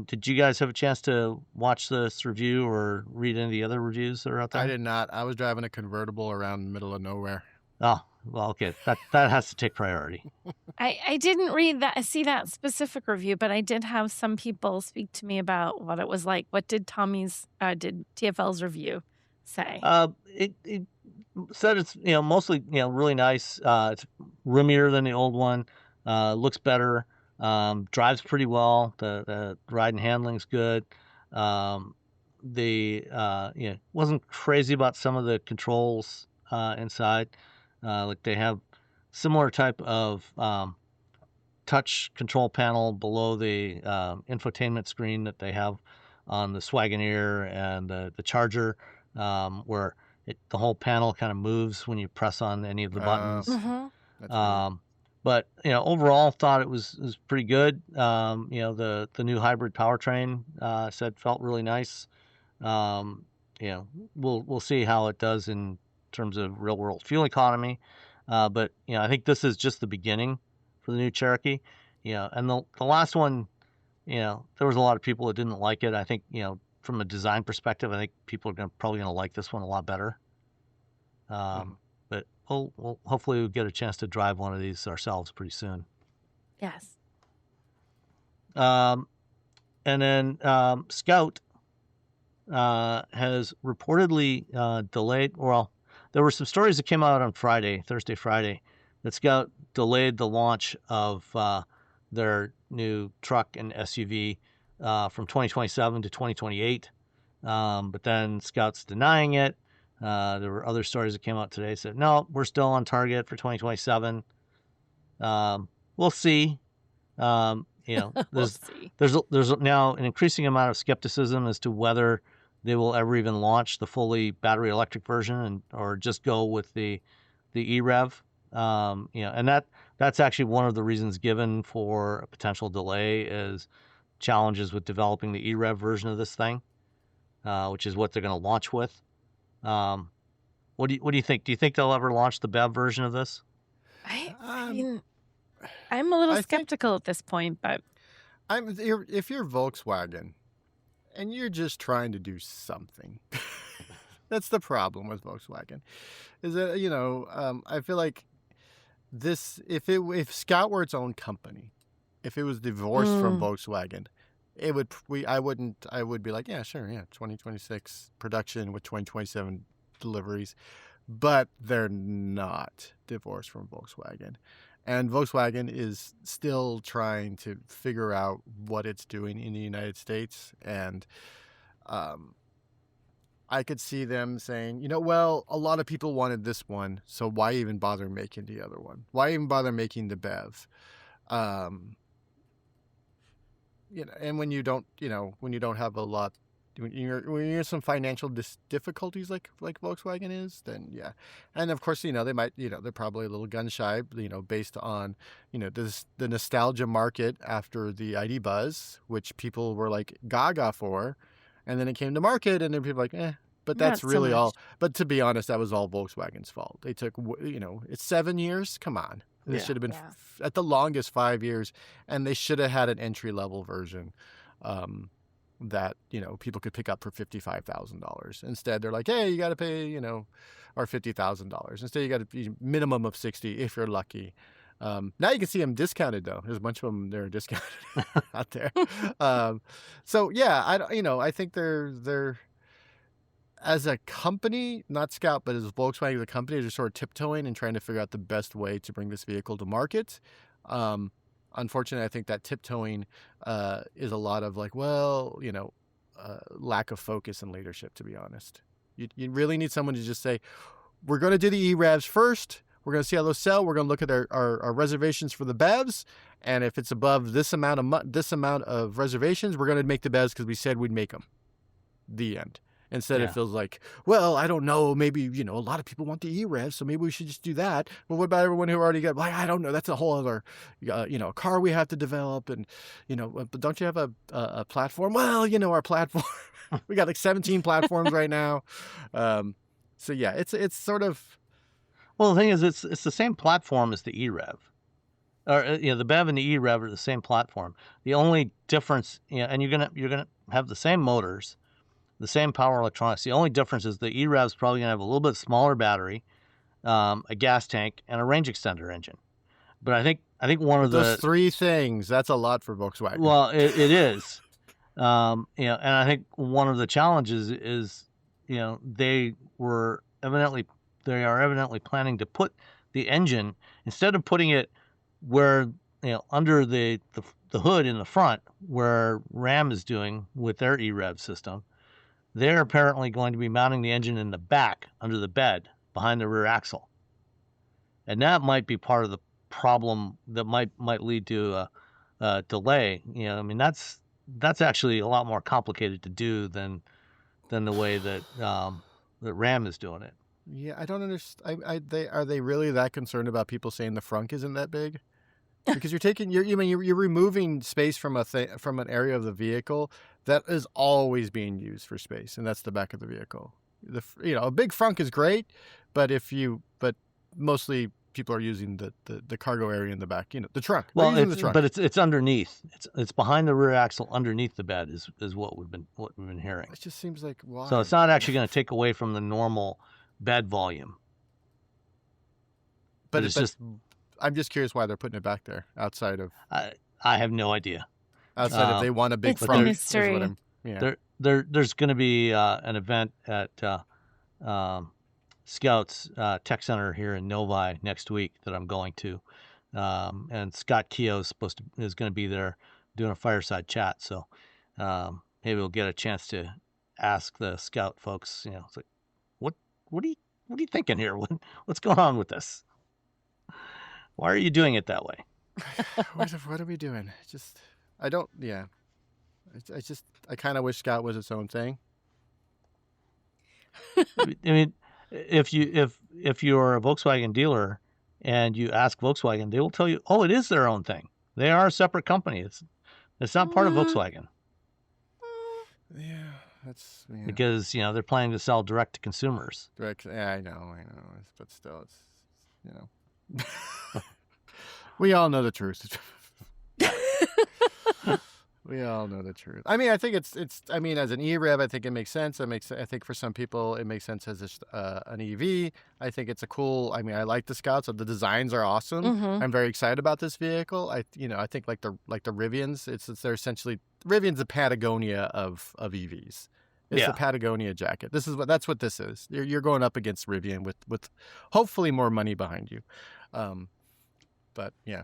Did you guys have a chance to watch this review or read any of the other reviews that are out there? I did not. I was driving a convertible around the middle of nowhere. Oh, well, okay. That has to take priority. I didn't see that specific review, but I did have some people speak to me about what it was like. What did did TFL's review say? It said it's mostly really nice. It's roomier than the old one. Looks better. Drives pretty well. The ride and handling's good. Wasn't crazy about some of the controls inside. Like they have similar type of touch control panel below the infotainment screen that they have on the Swagoneer and the Charger, where the whole panel kind of moves when you press on any of the buttons. Mm-hmm. But overall, thought it was pretty good. The new hybrid powertrain felt really nice. we'll see how it does in terms of real world fuel economy. But I think this is just the beginning for the new Cherokee. And the last one, there was a lot of people that didn't like it. I think from a design perspective, I think people are probably gonna like this one a lot better. But we'll hopefully get a chance to drive one of these ourselves pretty soon. Yes. And then Scout has reportedly delayed. Well, there were some stories that came out on Thursday, Friday, that Scout delayed the launch of their new truck and SUV from 2027 to 2028. But then Scout's denying it. There were other stories that came out today that said, no, we're still on target for 2027. We'll see. We'll There's see. there's now an increasing amount of skepticism as to whether they will ever even launch the fully battery electric version or just go with the e-Rev. And that's actually one of the reasons given for a potential delay is challenges with developing the e-Rev version of this thing, which is what they're going to launch with. What do you think? Do you think they'll ever launch the BEV version of this? I mean, I'm a little skeptical at this point, but if you're Volkswagen and you're just trying to do something, that's the problem with Volkswagen. Is that I feel like this if Scout were its own company, if it was divorced from Volkswagen, I would be like, yeah, sure, yeah, 2026 production with 2027 deliveries, but they're not divorced from Volkswagen. And Volkswagen is still trying to figure out what it's doing in the United States. And I could see them saying, well, a lot of people wanted this one, so why even bother making the other one? Why even bother making the BEV? And when you don't have a lot, when you're in some financial difficulties like Volkswagen is, then yeah. And of course, they might, they're probably a little gun shy, based on, the nostalgia market after the ID Buzz, which people were like gaga for, and then it came to market, and then people were like, but that's really so all. But to be honest, that was all Volkswagen's fault. They took, it's 7 years. Come on. This should have been at the longest 5 years, and they should have had an entry-level version that people could pick up for $55,000. Instead, they're like, hey, you got to pay or $50,000. Instead, you got a minimum of 60 if you're lucky. Now you can see them discounted though. There's a bunch of them they're discounted out there. So yeah, I think they're as a company, not Scout, but as Volkswagen as a company, they're sort of tiptoeing and trying to figure out the best way to bring this vehicle to market. Unfortunately, I think that tiptoeing is a lot of lack of focus and leadership, to be honest. You really need someone to just say, we're going to do the e-Revs first. We're going to see how those sell. We're going to look at our reservations for the BEVs. And if it's above this amount of reservations, we're going to make the BEVs because we said we'd make them. The end. Instead, it feels like, well, I don't know, maybe, a lot of people want the e-Rev, so maybe we should just do that. But what about everyone who already got, I don't know, that's a whole other, car we have to develop. And, but don't you have a platform? Well, our platform, we got 17 platforms right now. So yeah, it's sort of. Well, the thing is, it's the same platform as the e-Rev. Or, the BEV and the e-Rev are the same platform. The only difference, and you're gonna have the same motors, the same power electronics. The only difference is the e-Rev is probably going to have a little bit smaller battery, a gas tank, and a range extender engine. But I think one of those three things, that's a lot for Volkswagen. Well, it is. And I think one of the challenges is, they are evidently planning to put the engine, instead of putting it where, under the hood in the front, where Ram is doing with their e-Rev system. They're apparently going to be mounting the engine in the back under the bed behind the rear axle. And that might be part of the problem that might lead to a delay. That's actually a lot more complicated to do than the way that that Ram is doing it. Yeah, I don't understand. Are they really that concerned about people saying the frunk isn't that big? Because you're removing space from an area of the vehicle that is always being used for space, and that's the back of the vehicle. A big frunk is great, but mostly people are using the cargo area in the back, the trunk. They're Well, using the trunk. but it's underneath. It's behind the rear axle, underneath the bed is what we've been hearing. It just seems like why? So it's not actually going to take away from the normal bed volume. But it's just. I'm just curious why they're putting it back there outside of. I have no idea. Outside if they want a big It's front. a mystery. There's going to be an event at Scouts Tech Center here in Novi next week that I'm going to, and Scott Keogh is going to be there doing a fireside chat. So maybe we'll get a chance to ask the Scout folks. It's like, what are you thinking here? What's going on with this? Why are you doing it that way? What are we doing? I don't. Yeah. I kind of wish Scout was its own thing. I mean, if you're a Volkswagen dealer and you ask Volkswagen, they will tell you, oh, it is their own thing. They are a separate company. It's not part of Volkswagen. Yeah, that's because they're planning to sell direct to consumers. Direct. Yeah, I know, but still, it's we all know the truth. We all know the truth. I mean, I think it's. I mean, as an E-Rev, I think it makes sense. I think for some people, it makes sense as an EV. I think it's a cool. I mean, I like the Scouts. The designs are awesome. Mm-hmm. I'm very excited about this vehicle. I think like the Rivians. They're essentially Rivian's the Patagonia of EVs. It's the Patagonia jacket. That's what this is. You're going up against Rivian with hopefully more money behind you. But yeah.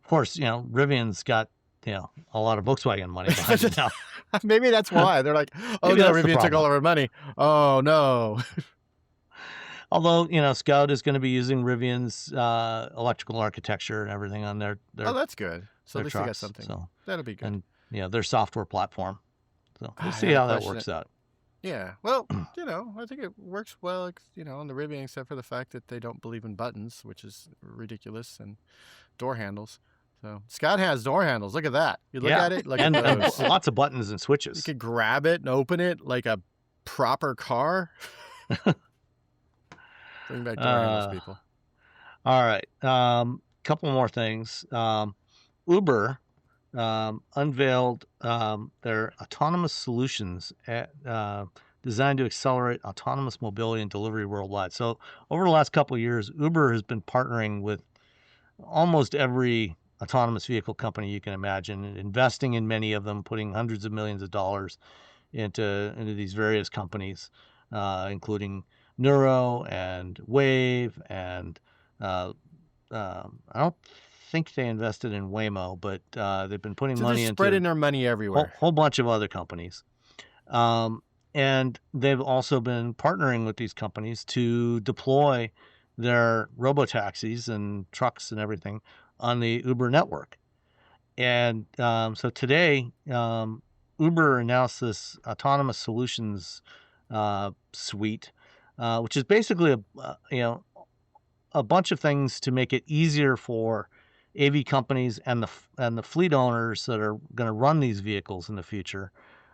Of course, Rivian's got a lot of Volkswagen money behind it now. Maybe that's why they're like, oh Maybe no, that's the Rivian took all of our money. Oh no. Although Scout is going to be using Rivian's electrical architecture and everything on their oh, that's good. So at least trucks, they got something. so, That'll be good. and their software platform. So we'll I see have how a that question. works out. Yeah. Well, I think it works well, on the Rivian, except for the fact that they don't believe in buttons, which is ridiculous, and door handles. So Scott has door handles. Look at that. You look at it, and those. lots of buttons and switches. You could grab it and open it like a proper car. Bring back door handles, people. All right. Couple more things. Uber unveiled their autonomous solutions designed to accelerate autonomous mobility and delivery worldwide. So over the last couple of years, Uber has been partnering with almost every autonomous vehicle company you can imagine, investing in many of them, putting hundreds of millions of dollars into these various companies, including Nuro and Wave, and I don't think they invested in Waymo, but they've been putting money into spreading their money everywhere. Whole bunch of other companies. And they've also been partnering with these companies to deploy their robotaxis and trucks and everything on the Uber network. And so today, Uber announced this autonomous solutions suite, which is basically a bunch of things to make it easier for AV companies and the fleet owners that are going to run these vehicles in the future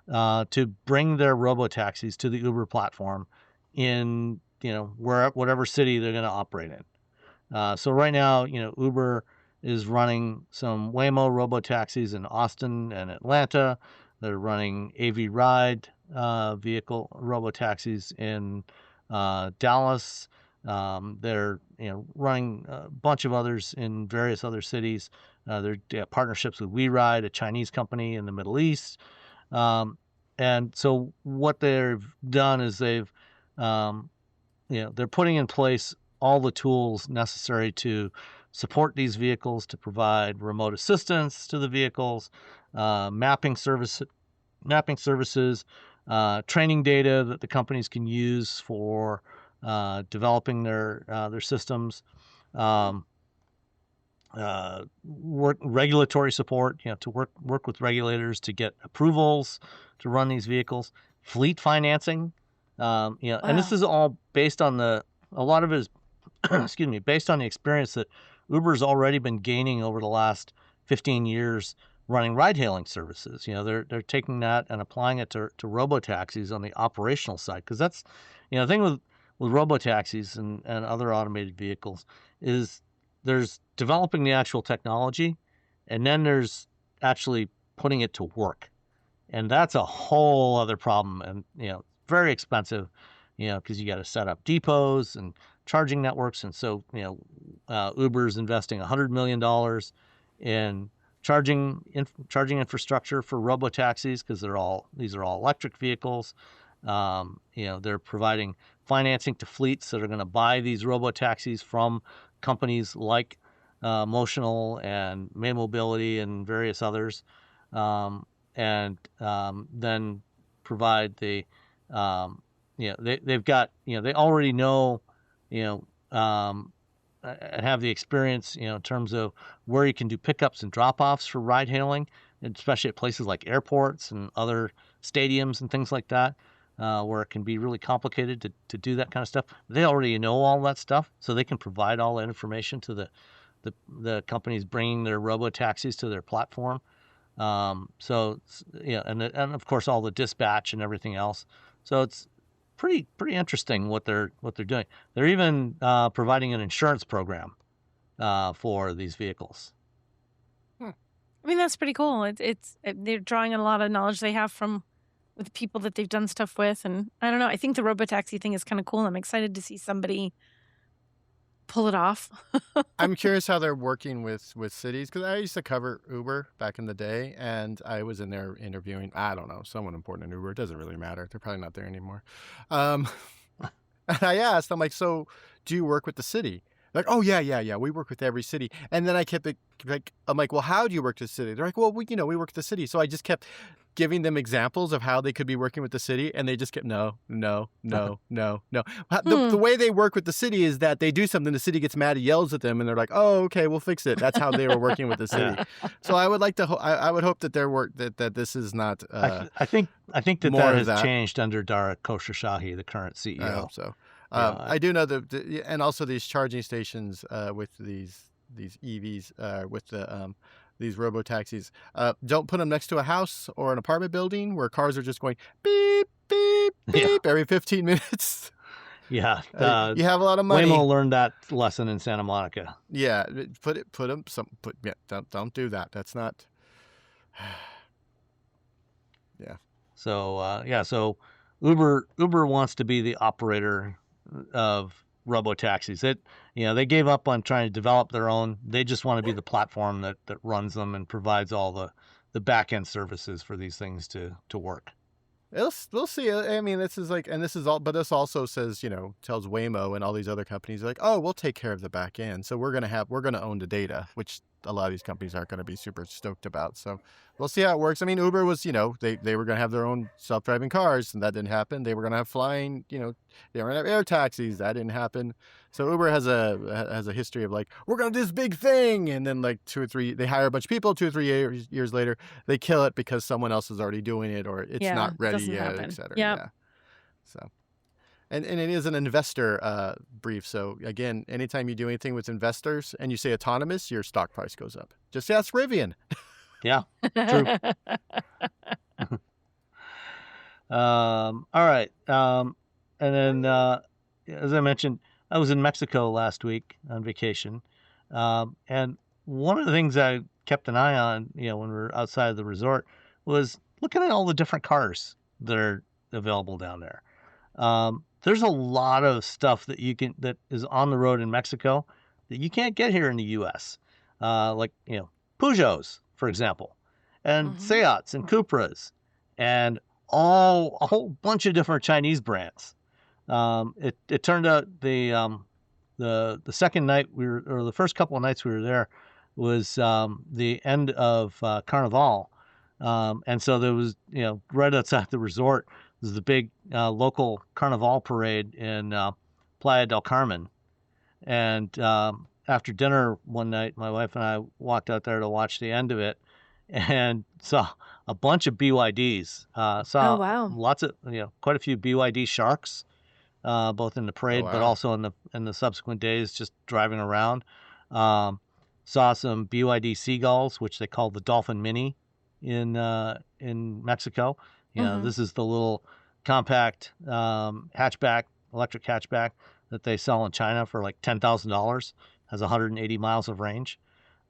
to bring their robotaxis to the Uber platform in whatever city they're going to operate in. So right now, Uber is running some Waymo robotaxis in Austin and Atlanta. They're running AV Ride vehicle robotaxis in Dallas. They're running a bunch of others in various other cities. They have partnerships with WeRide, a Chinese company in the Middle East. And so what they've done is they're putting in place all the tools necessary to support these vehicles, to provide remote assistance to the vehicles, mapping services, training data that the companies can use for developing their systems, regulatory support, to work with regulators to get approvals to run these vehicles, fleet financing, and this is all based on a lot of it is, excuse me, based on the experience that Uber's already been gaining over the last 15 years running ride-hailing services. They're taking that and applying it to robotaxis on the operational side, because that's, the thing with robotaxis and other automated vehicles is there's developing the actual technology, and then there's actually putting it to work. And that's a whole other problem, and very expensive, because you got to set up depots and charging networks. And so Uber's investing $100 million in charging infrastructure for robotaxis, because these are all electric vehicles. They're providing financing to fleets that are going to buy these robotaxis from companies like Motional and May Mobility and various others, and then provide the they've got they already know have the experience in terms of where you can do pickups and drop-offs for ride hailing, especially at places like airports and other stadiums and things like that, where it can be really complicated to do that kind of stuff. They already know all that stuff, so they can provide all that information to the companies bringing their robo-taxis to their platform. And of course all the dispatch and everything else. So it's pretty interesting what they're doing. They're even providing an insurance program for these vehicles. I mean, that's pretty cool. They're drawing on a lot of knowledge they have with people that they've done stuff with, and I don't know. I think the robotaxi thing is kind of cool. I'm excited to see somebody pull it off. I'm curious how they're working with cities, because I used to cover Uber back in the day, and I was in there interviewing, I don't know, someone important in Uber. It doesn't really matter. They're probably not there anymore. And I asked, I'm like, so do you work with the city? Like, oh, yeah, we work with every city. And then I kept I'm like, well, how do you work with the city? They're like, well, we work with the city. So I just kept giving them examples of how they could be working with the city, and they just kept no. The way they work with the city is that they do something, the city gets mad, yells at them, and they're like, oh, okay, we'll fix it. That's how they were working with the city. So I would like to I would hope that their work that this is not I think that has changed under Dara Khosrowshahi, the current CEO. I hope so. I do know that, and also these charging stations with these EVs with the these robo-taxis, don't put them next to a house or an apartment building where cars are just going beep, beep, beep every 15 minutes. Yeah. You have a lot of money. Waymo learned that lesson in Santa Monica. Yeah. Don't do that. That's not. Yeah. So, so Uber wants to be the operator of robo-taxis. They gave up on trying to develop their own. They just want to be the platform that runs them and provides all the back-end services for these things to work. We'll see. I mean, this is all, but this also says, tells Waymo and all these other companies like, oh, we'll take care of the back end. So we're going to own the data, which a lot of these companies aren't going to be super stoked about. So we'll see how it works. I mean, Uber was, they were going to have their own self-driving cars, and that didn't happen. They were going to have flying, they were going to have air taxis. That didn't happen. So Uber has a history of like, we're going to do this big thing. And then like they hire a bunch of people, 2 or 3 years later, they kill it because someone else is already doing it, or it's not ready yet, et cetera. Yep. Yeah. So. And it is an investor brief. So, again, anytime you do anything with investors and you say autonomous, your stock price goes up. Just ask Rivian. Yeah, true. All right. And then, as I mentioned, I was in Mexico last week on vacation. And one of the things I kept an eye on, when we were outside of the resort, was looking at all the different cars that are available down there. There's a lot of stuff that is on the road in Mexico that you can't get here in the U.S. Like Peugeots, for example, and Seats and Cupras, and a whole bunch of different Chinese brands. It turned out the second night or the first couple of nights we were there was the end of Carnival, and so there was right outside the resort. This is the big local Carnival parade in Playa del Carmen. And after dinner one night, my wife and I walked out there to watch the end of it and saw a bunch of BYDs. Lots of, quite a few BYD Sharks, both in the parade, but also in the subsequent days just driving around. Saw some BYD Seagulls, which they call the Dolphin Mini, in Mexico. This is the little compact hatchback, electric hatchback that they sell in China for like $10,000. Has 180 miles of range.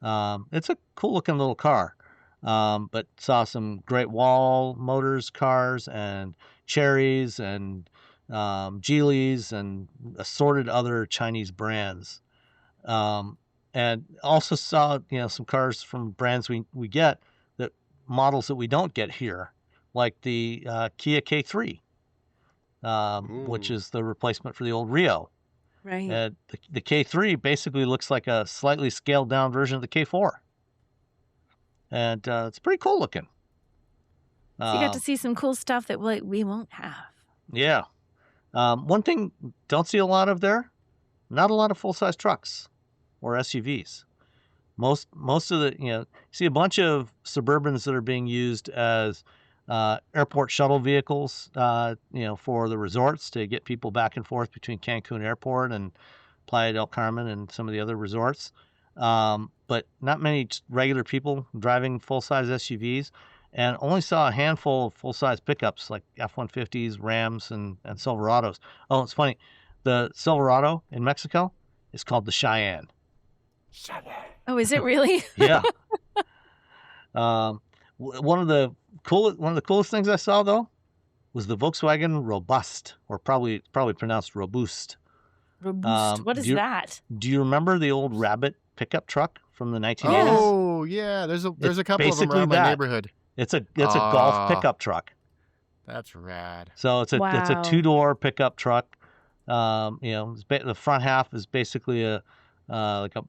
It's a cool looking little car, but saw some Great Wall Motors cars and Cherries and Geelys and assorted other Chinese brands. And also saw, some cars from brands we get, that models that we don't get here, like the Kia K3, which is the replacement for the old Rio. Right. And the K3 basically looks like a slightly scaled down version of the K4. And it's pretty cool looking. So you got to see some cool stuff that we won't have. Yeah. One thing don't see a lot of there, not a lot of full-size trucks or SUVs. Most of the, see a bunch of Suburbans that are being used as airport shuttle vehicles, for the resorts to get people back and forth between Cancun Airport and Playa del Carmen and some of the other resorts. But not many regular people driving full-size SUVs, and only saw a handful of full-size pickups like F-150s, Rams, and Silverados. Oh, it's funny. The Silverado in Mexico is called the Cheyenne. Oh, is it really? Yeah. One of the coolest things I saw though was the Volkswagen Robust, or probably pronounced Robust. Robust. What is that? Do you remember the old Rabbit pickup truck from the 1980s? Oh yeah, there's a couple of them around my neighborhood. It's a golf pickup truck. That's rad. So it's a 2-door pickup truck. The front half is basically like a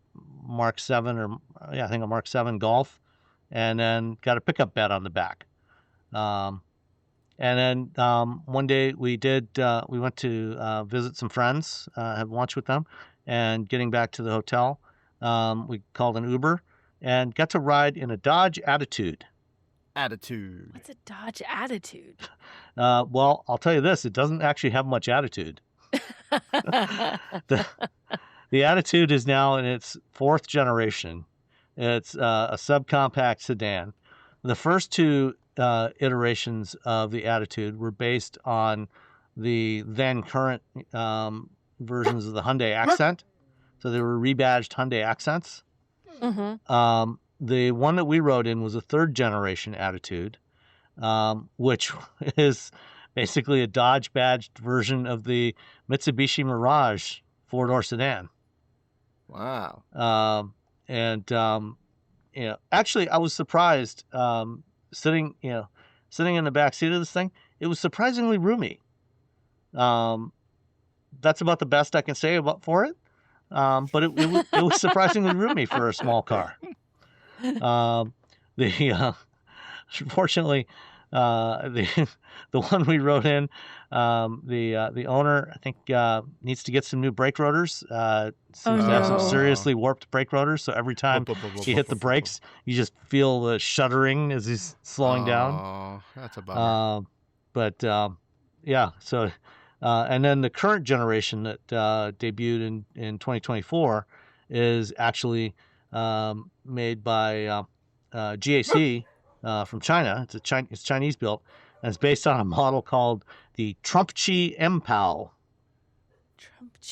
Mark 7 or I think a Mark 7 Golf, and then got a pickup bed on the back. And then one day we went to visit some friends, have lunch with them, and getting back to the hotel, we called an Uber and got to ride in a Dodge Attitude. What's a Dodge Attitude? Well, I'll tell you this, it doesn't actually have much attitude. The Attitude is now in its 4th generation. It's a subcompact sedan. The first 2 iterations of the Attitude were based on the then current versions of the Hyundai Accent. So they were rebadged Hyundai Accents. Mm-hmm. The one that we rode in was a 3rd generation Attitude, which is basically a Dodge badged version of the Mitsubishi Mirage 4-door sedan. Wow. Actually, I was surprised sitting in the back seat of this thing. It was surprisingly roomy. That's about the best I can say for it. But it was surprisingly roomy for a small car. Fortunately, the one we rode in, the owner, I think, needs to get some new brake rotors. Seems to have some seriously warped brake rotors. So every time he hit the brakes, you just feel the shuddering as he's slowing down. Oh, that's a bummer. Yeah. So, and then the current generation that debuted in 2024 is actually made by GAC from China. It's Chinese built, and it's based on a model called the Trumpchi MPAL.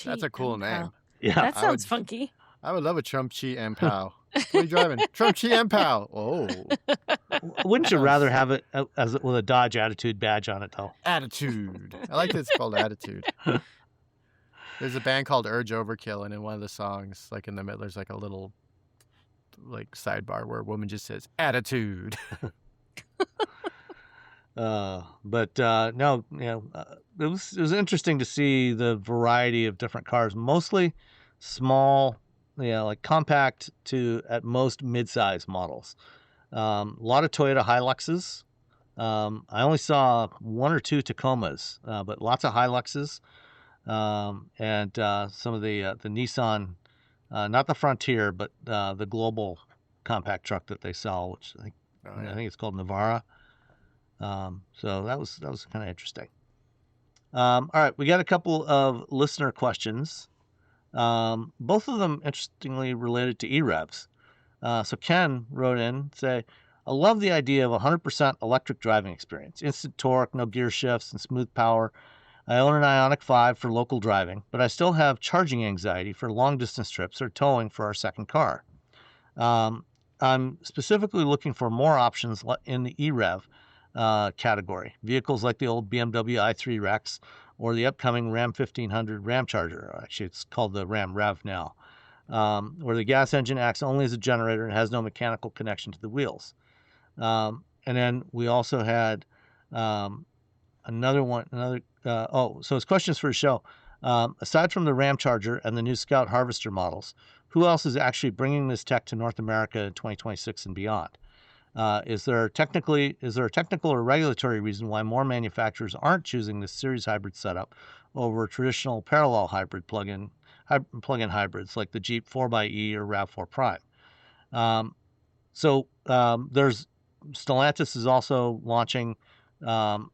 That's a cool name. Yeah, that sounds funky. I would love a Trumpchi MPAL. What are you driving? Trumpchi MPAL. Oh. Wouldn't you rather have it with a Dodge Attitude badge on it, though? Attitude. I like that it's called Attitude. There's a band called Urge Overkill, and in one of the songs, like in the middle, there's like a little sidebar where a woman just says attitude. No, it was interesting to see the variety of different cars, mostly small, like compact to at most mid-size models. A lot of Toyota Hiluxes. I only saw 1 or 2 Tacomas, but lots of Hiluxes, and some of the Nissan, not the Frontier, but the global compact truck that they sell, which I think it's called Navara. So that was kind of interesting. All right, we got a couple of listener questions. Both of them interestingly related to EREVs. So Ken wrote in, say, I love the idea of 100% electric driving experience, instant torque, no gear shifts, and smooth power. I own an Ioniq 5 for local driving, but I still have charging anxiety for long-distance trips or towing for our second car. I'm specifically looking for more options in the e-Rev category. Vehicles like the old BMW i3 Rex or the upcoming Ram 1500 Ramcharger. Actually, it's called the Ram Rev now, where the gas engine acts only as a generator and has no mechanical connection to the wheels. And then we also had another one. So it's questions for a show. Aside from the Ramcharger and the new Scout Harvester models, who else is actually bringing this tech to North America in 2026 and beyond? Is there a technical or regulatory reason why more manufacturers aren't choosing this series hybrid setup over traditional parallel hybrid plug-in hybrids like the Jeep 4xe or RAV4 Prime? There's Stellantis is also launching an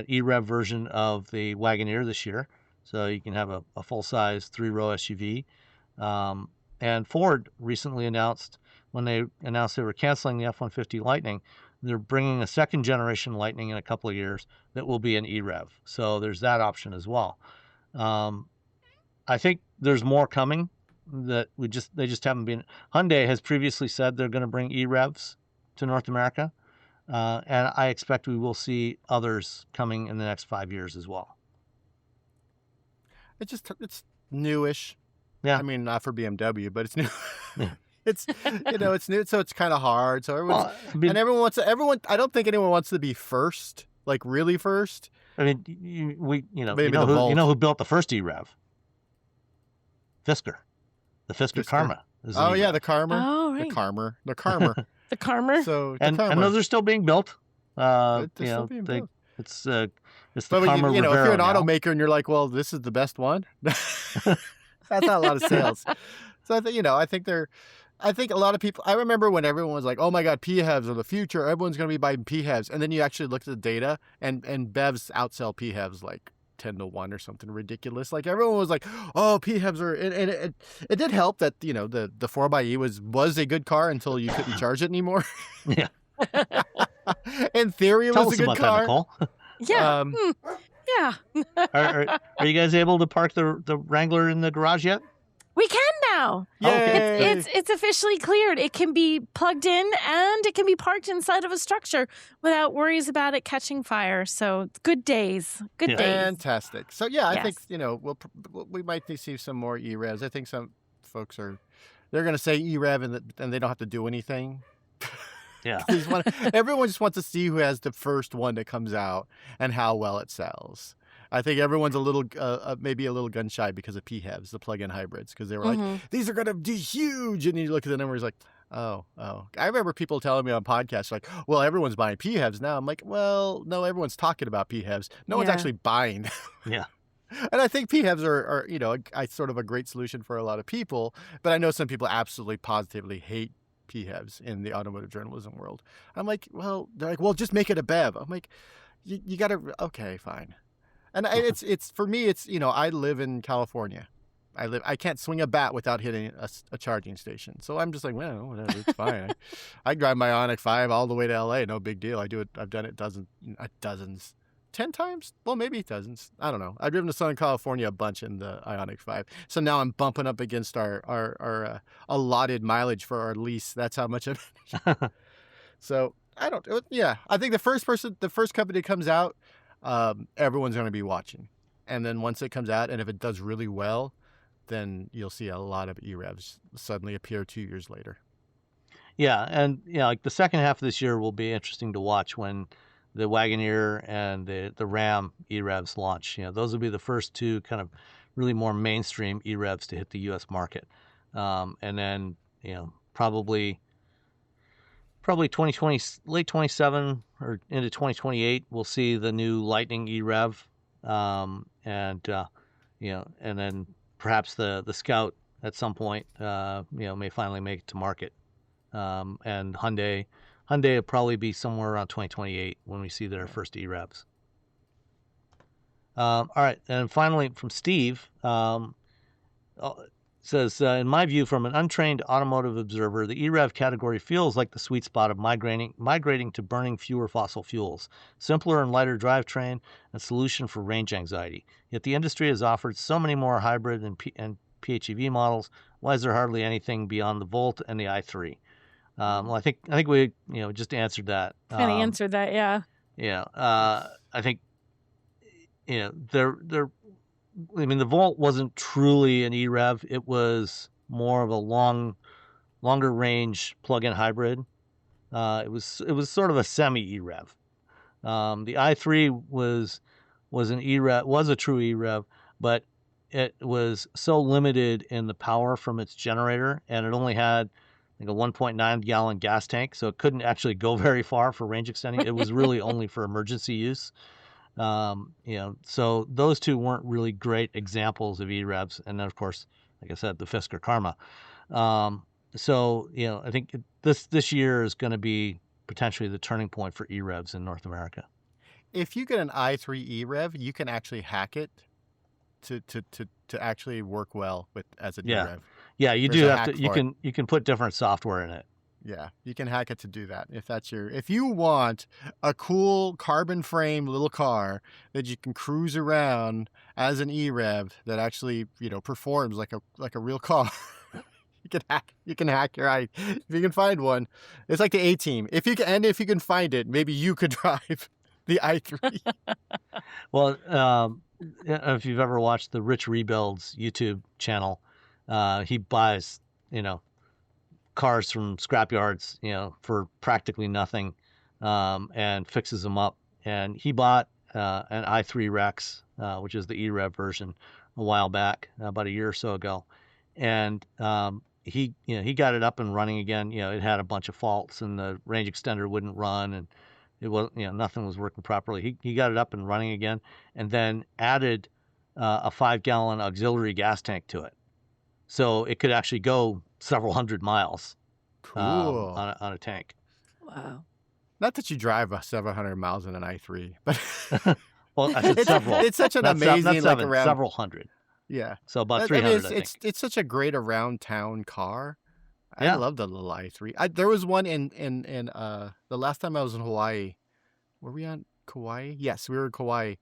e-Rev version of the Wagoneer this year, so you can have a full-size 3-row SUV. And Ford recently announced, when they announced they were canceling the F-150 Lightning, they're bringing a second-generation Lightning in a couple of years that will be an e-Rev. So there's that option as well. I think there's more coming that they just haven't been. Hyundai has previously said they're going to bring e-Revs to North America, and I expect we will see others coming in the next 5 years as well. It's newish. Yeah. I mean, not for BMW, but it's new. Yeah. It's it's new, so it's kind of hard. So everyone wants I don't think anyone wants to be first, like really first. I mean, you know who built the first e-Rev? Fisker. The Fisker Karma. Oh yeah, the Karma. Oh right. The Karma. The Karma. So and those are still being built. They're still being built. It's the but Karma if you're Rivera an now. automaker and you're like, well, this is the best one. That's not a lot of sales. So I think a lot of people. I remember when everyone was like, "Oh my God, PHEVs are the future. Everyone's going to be buying PHEVs," and then you actually looked at the data, and BEVs outsell PHEVs like 10-1 or something ridiculous. Like everyone was like, "Oh, PHEVs are," and it did help that the 4xe was a good car until you couldn't charge it anymore. Yeah. In theory, it was a good car. That, Nicole. Yeah. Are you guys able to park the Wrangler in the garage yet? We can now. Yay! It's officially cleared. It can be plugged in and it can be parked inside of a structure without worries about it catching fire. So good days. Good days. Fantastic. So yeah, I Yes. think we might see some more e-Revs. I think some folks they're going to say e-Rev and they don't have to do anything. Yeah. Everyone just wants to see who has the first one that comes out and how well it sells. I think everyone's a little, maybe a little gun shy because of PHEVs, the plug-in hybrids, because they were like, these are going to be huge. And you look at the numbers like, oh. I remember people telling me on podcasts like, well, everyone's buying PHEVs now. I'm like, well, no, everyone's talking about PHEVs. No one's actually buying. Yeah. And I think PHEVs are sort of a great solution for a lot of people. But I know some people absolutely positively hate PHEVs in the automotive journalism world. I'm like, well, they're like, well, just make it a BEV. I'm like, you got to, okay, fine. And it's for me, it's, I live in California. I can't swing a bat without hitting a charging station. So I'm just like, well, whatever, it's fine. I drive my Ioniq 5 all the way to LA. No big deal. I've done it dozens, 10 times? Well, maybe dozens. I don't know. I've driven to Southern California a bunch in the Ioniq 5. So now I'm bumping up against our allotted mileage for our lease. That's how much of it. So I think the first company comes out, everyone's going to be watching. And then once it comes out, and if it does really well, then you'll see a lot of e-Revs suddenly appear 2 years later. Yeah. And, like the second half of this year will be interesting to watch when the Wagoneer and the Ram e-Revs launch. Those will be the first two kind of really more mainstream e-Revs to hit the U.S. market. And then, probably 2020, late 27 or into 2028, we'll see the new Lightning e-Rev. And then perhaps the Scout at some point, may finally make it to market. And Hyundai will probably be somewhere around 2028 when we see their first e-Revs. All right. And finally from Steve, says, in my view, from an untrained automotive observer, the EREV category feels like the sweet spot of migrating to burning fewer fossil fuels, simpler and lighter drivetrain, and solution for range anxiety. Yet the industry has offered so many more hybrid and PHEV models. Why is there hardly anything beyond the Volt and the i3? Well, I think we just answered that. Kind of answered that, yeah. Yeah, I think the Volt wasn't truly an EREV. It was more of a longer range plug-in hybrid. It was sort of a semi EREV. The i3 was an EREV, was a true EREV, but it was so limited in the power from its generator, and it only had like a 1.9 gallon gas tank, so it couldn't actually go very far for range extending. It was really only for emergency use. So those two weren't really great examples of EREVs. And then, of course, like I said, the Fisker Karma. I think this year is going to be potentially the turning point for EREVs in North America. If you get an i3 EREV, you can actually hack it to actually work well as an EREV. Yeah, you do have to. You can put different software in it. Yeah, you can hack it to do that. If you want a cool carbon frame little car that you can cruise around as an EREV that actually, performs like a real car, you can hack your i. If you can find one, it's like the A-Team. If you can find it, maybe you could drive the i3. Well, if you've ever watched the Rich Rebuilds YouTube channel, he buys, cars from scrapyards, for practically nothing, and fixes them up. And he bought an i3 Rex, which is the EREV version, a while back, about a year or so ago. And he got it up and running again. It had a bunch of faults, and the range extender wouldn't run, and it was, nothing was working properly. He got it up and running again, and then added a 5-gallon auxiliary gas tank to it, so it could actually go several hundred miles. Cool. On a tank. Wow. Not that you drive 700 miles in an i3, but well, I said several. It's such an amazing several hundred. Yeah. So about 300. It's such a great around town car. Yeah. I love the little i3. There was one in the last time I was in Hawaii. Were we on Kauai? Yes, we were in Kauai,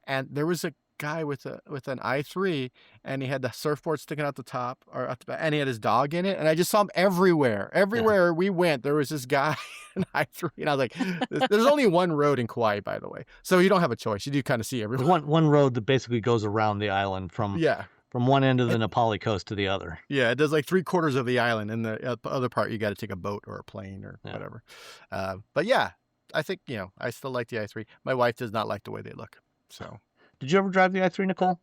and there was a guy with an i3, and he had the surfboard sticking out the top and he had his dog in it, and I just saw him everywhere. Everywhere we went, there was this guy in i3, and I was like, there's only one road in Kauai, by the way, so you don't have a choice. You do kind of see everyone. One road that basically goes around the island from one end of the Nepali coast to the other. Yeah, it does like 3/4 of the island, and the other part you got to take a boat or a plane or whatever. But yeah, I think I still like the i3. My wife does not like the way they look. So. Did you ever drive the i3, Nicole?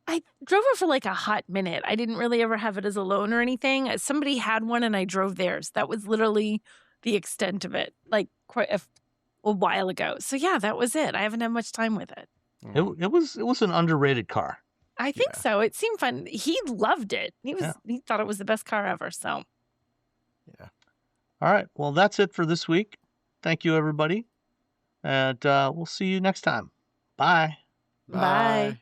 I drove it for like a hot minute. I didn't really ever have it as a loan or anything. Somebody had one and I drove theirs. That was literally the extent of it, like quite a while ago. So yeah, that was it. I haven't had much time with it. It was an underrated car. I think so. It seemed fun. He loved it. He thought it was the best car ever. So yeah. All right. Well, that's it for this week. Thank you, everybody. And we'll see you next time. Bye. Bye.